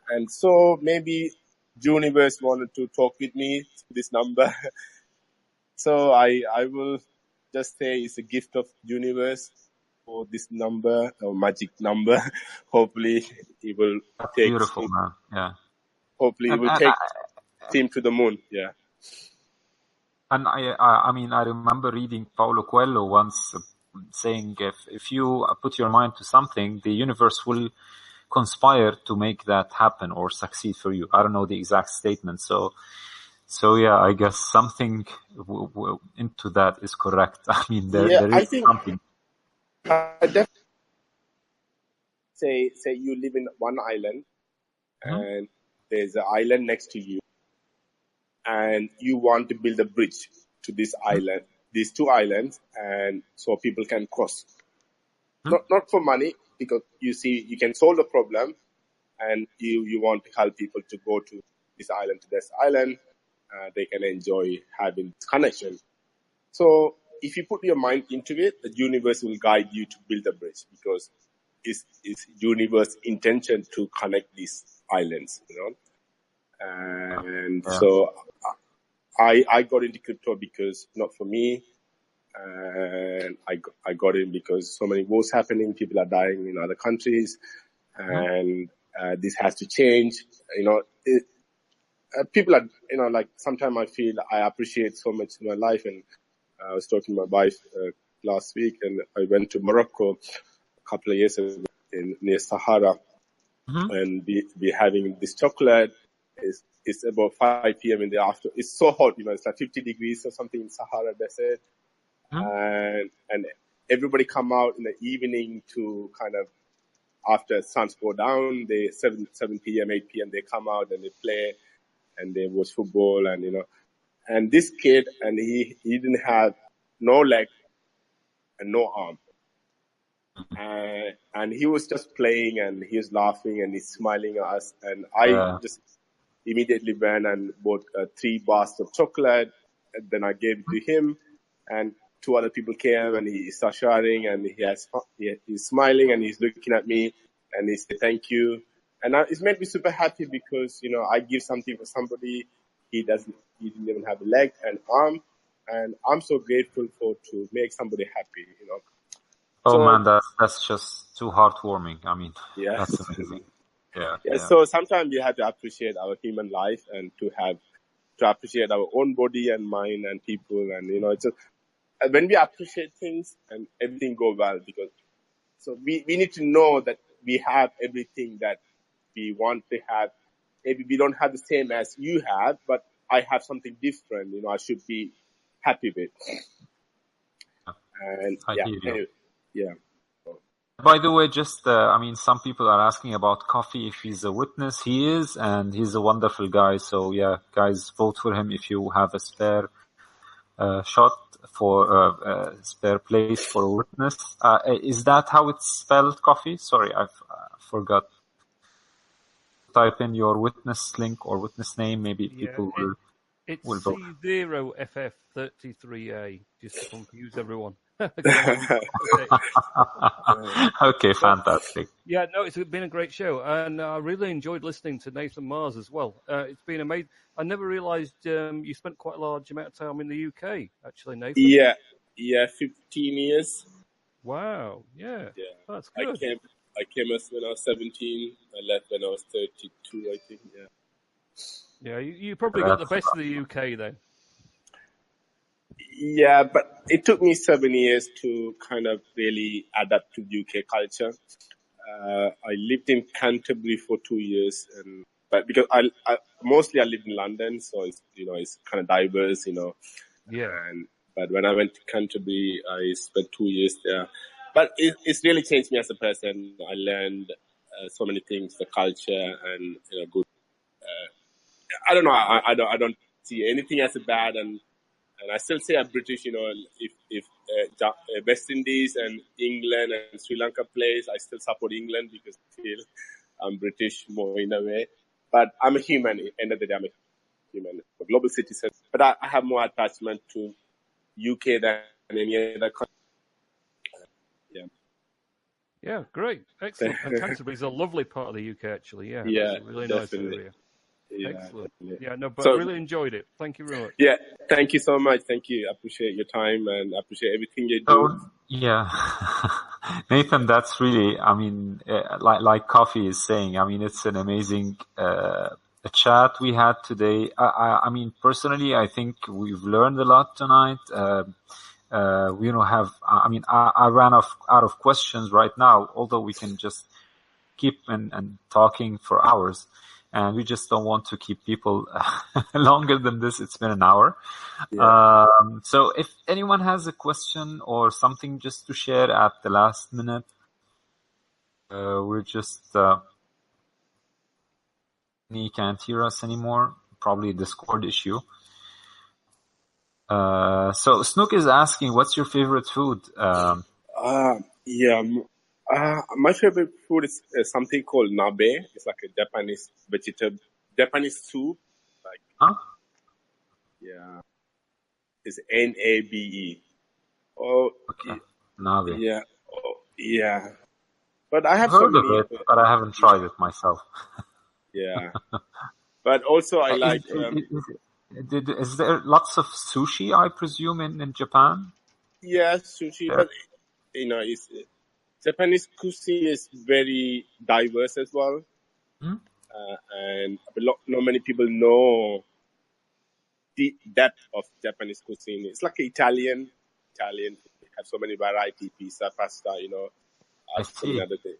And so maybe universe wanted to talk with me, this number. So I will just say it's a gift of universe for this number, or magic number. Hopefully it will take. Beautiful, man. Yeah. Hopefully it will take team to the moon. Yeah. And I mean, I remember reading Paulo Coelho once saying, if you put your mind to something, the universe will conspire to make that happen or succeed for you. I don't know the exact statement. So yeah, I guess something into that is correct. I mean, there is something. I definitely say you live in one island, and there's an island next to you, and you want to build a bridge to this island, these two islands, and so people can cross. Not for money, because you can solve the problem, and you want to help people to go to this island to this island. They can enjoy having connection. So if you put your mind into it, the universe will guide you to build a bridge, because it's universe intention to connect these islands, And so I got into crypto because not for me, and I got in because so many wars happening, people are dying in other countries, and this has to change. People are, like sometimes I feel I appreciate so much in my life, and I was talking to my wife last week, and I went to Morocco a couple of years ago near Sahara, and we having this chocolate. It's about 5 p.m. in the afternoon. It's so hot, it's like 50 degrees or something in Sahara Desert, and everybody come out in the evening to kind of, after suns go down, they 7 p.m., 8 p.m. they come out and they play, and they watch football, and and this kid, and he didn't have no leg and no arm, and he was just playing, and he was laughing, and he's smiling at us, and I just immediately went and bought 3 bars of chocolate, and then I gave it to him, and 2 other people came, and he started sharing, and he's smiling, and he's looking at me, and he said thank you. And it's made me super happy, because, I give something for somebody. He didn't even have a leg and arm. And I'm so grateful to make somebody happy, Man, that's just too heartwarming. I mean, that's amazing. Yeah. So sometimes we have to appreciate our human life, and to appreciate our own body and mind and people. And, it's just, when we appreciate things, and everything go well, because so we need to know that we have everything that we want to have. Maybe we don't have the same as you have, but I have something different, I should be happy with. And yeah. By the way, just, some people are asking about Coffee, if he's a witness. He is, and he's a wonderful guy. So yeah, guys, vote for him if you have a spare shot for spare place for a witness. Is that how it's spelled, Coffee? Sorry, I forgot. Type in your witness link or witness name. Maybe people will It's We'll vote. C0FF33A, just to confuse everyone. Okay, fantastic. Yeah, no, it's been a great show, and I really enjoyed listening to Nathan Mars as well. It's been amazing. I never realised you spent quite a large amount of time in the UK, actually, Nathan. Yeah, 15 years. Wow, yeah, that's good. I came when I was 17. I left when I was 32, I think. Yeah, you probably got the best of the UK then. Yeah, but it took me 7 years to kind of really adapt to UK culture. I lived in Canterbury for 2 years, but because I mostly I lived in London, so it's kind of diverse, Yeah. But when I went to Canterbury, I spent 2 years there. But it's really changed me as a person. I learned so many things, the culture, and good. I don't know. I don't see anything as a bad, and I still say I'm British. If West Indies and England and Sri Lanka plays, I still support England because still I'm British more in a way. But I'm a human. At the end of the day, I'm a human, a global citizen. But I have more attachment to UK than any other country. Yeah, great, excellent. And Canterbury's a lovely part of the UK, actually. Yeah, Yeah, that's a really definitely. nice area. Yeah, excellent. definitely. Yeah, no, but So, really enjoyed it. Thank you very much. Yeah, thank you so much. Thank you. I appreciate your time and I appreciate everything you do. So, yeah, Nathan, that's really, like Coffee is saying, it's an amazing a chat we had today. I mean, personally, I think we've learned a lot tonight. We don't have, I ran out of questions right now, although we can just keep and talking for hours. And we just don't want to keep people longer than this. It's been an hour. Yeah. So if anyone has a question or something just to share at the last minute, we're just, he can't hear us anymore. Probably a Discord issue. So Snook is asking, what's your favorite food? My favorite food is something called nabe. It's like a Japanese Japanese soup. Huh? Yeah. It's Nabe. Oh, okay. Nabe. Yeah. Oh, yeah. But I have heard of it, but I haven't tried it myself. Yeah. But also I like... Is there lots of sushi, I presume, in Japan? Yeah, sushi, but it's Japanese cuisine is very diverse as well, and not many people know the depth of Japanese cuisine. It's like Italian have so many variety, pizza, pasta, so many other things.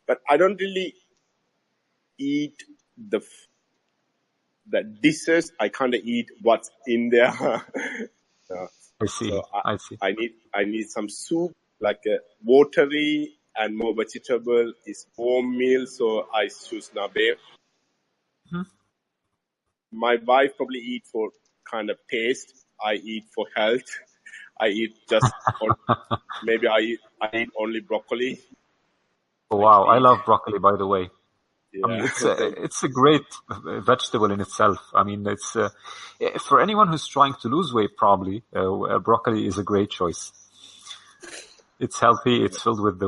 But I don't really eat the dishes. I kind of eat what's in there. I see. So I see. I need some soup, like a watery and more vegetable. It's warm meal, so I choose nabe. My wife probably eat for kind of taste. I eat for health. I eat maybe I eat only broccoli. Oh, wow, I love broccoli, by the way. Yeah. It's a great vegetable in itself. It's for anyone who's trying to lose weight, probably broccoli is a great choice. It's healthy. It's filled with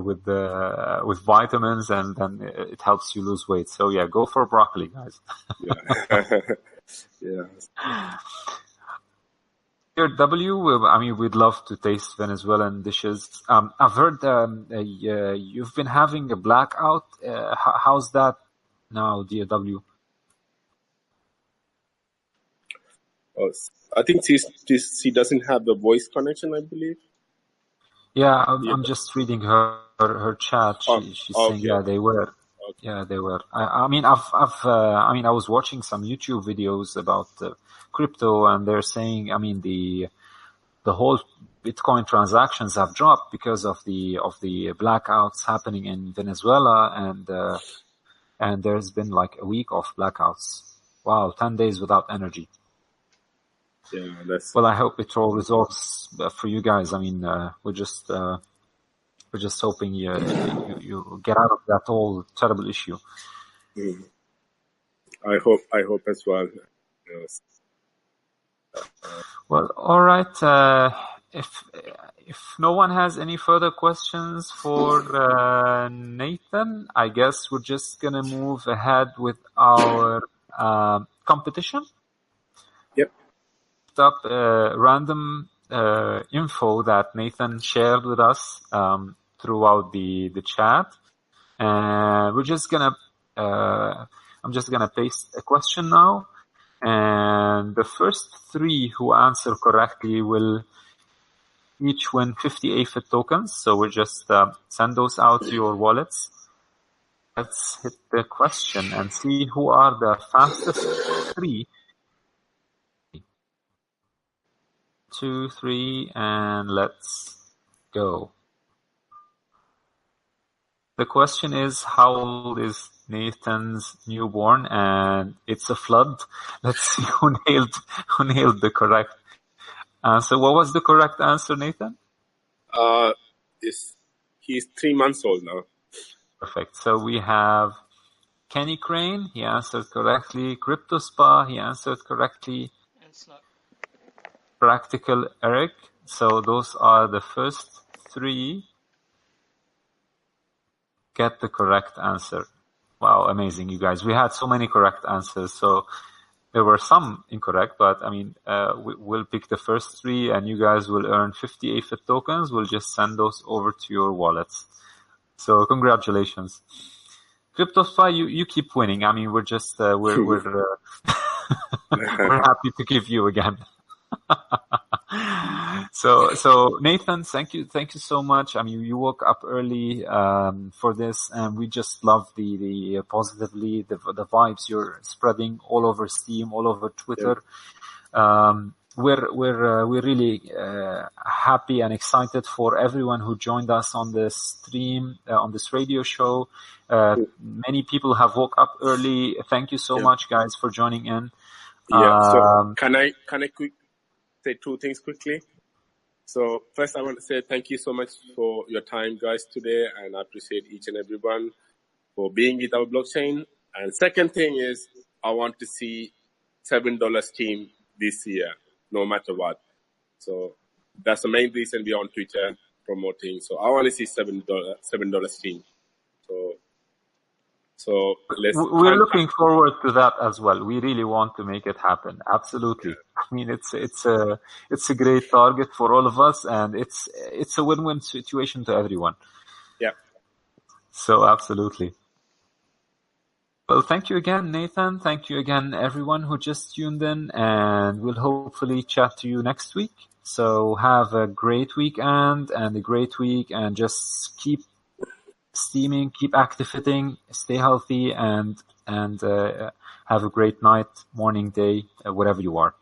vitamins, and then it helps you lose weight. So yeah, go for broccoli, guys. Yeah. Here, we'd love to taste Venezuelan dishes. I've heard you've been having a blackout. How's that now, dear W? Oh, I think she doesn't have the voice connection, I believe. Yeah, I'm just reading her chat. She's saying, yeah, they were. Okay. Yeah, they were. I was watching some YouTube videos about crypto, and they're saying, the whole Bitcoin transactions have dropped because of the blackouts happening in Venezuela, and there's been like a week of blackouts. Wow, 10 days without energy. Yeah, well, I hope it all resolves for you guys. We're just hoping you get out of that whole terrible issue. I hope as well. Yes. Well, all right. If no one has any further questions for Nathan, I guess we're just gonna move ahead with our competition. Yep. Up random info that Nathan shared with us throughout the chat, and we're just gonna I'm just gonna paste a question now, and the first 3 who answer correctly will each win 50 AFIT tokens. So we'll just send those out to your wallets. Let's hit the question and see who are the fastest 3. 2, 3, and let's go. The question is, how old is Nathan's newborn? And it's a flood. Let's see who nailed the correct answer. What was the correct answer, Nathan? He's 3 months old now. Perfect. So we have Kenny Crane. He answered correctly. CryptoSpa. He answered correctly. And Snuck. Practical Eric. So those are the first 3. Get the correct answer. Wow, amazing, you guys. We had so many correct answers. So there were some incorrect, but I mean, we'll pick the first 3 and you guys will earn 50 AFIT tokens. We'll just send those over to your wallets. So congratulations. CryptoSpy, you keep winning. I mean, we're just, we're happy to give you again. So Nathan, thank you so much. I mean, you woke up early for this, and we just love the positively the vibes you're spreading all over Steam, all over Twitter. Yeah. We're really happy and excited for everyone who joined us on this stream, on this radio show. Many people have woke up early. Thank you so much, guys, for joining in. Yeah. So can I say 2 things quickly? So first, I want to say thank you so much for your time, guys, today, and I appreciate each and everyone for being with our blockchain. And second thing is, I want to see $7 Steam this year, no matter what. So that's the main reason we're on Twitter promoting. So I want to see $7 Steam. So we're looking forward to that as well. We really want to make it happen. Absolutely. Yeah. I mean, it's a great target for all of us, and it's a win-win situation to everyone. Yeah. So absolutely. Well, thank you again, Nathan. Thank you again, everyone who just tuned in, and we'll hopefully chat to you next week. So have a great weekend and a great week, and just keep steaming, keep activating, stay healthy, and have a great night, morning, day, wherever you are.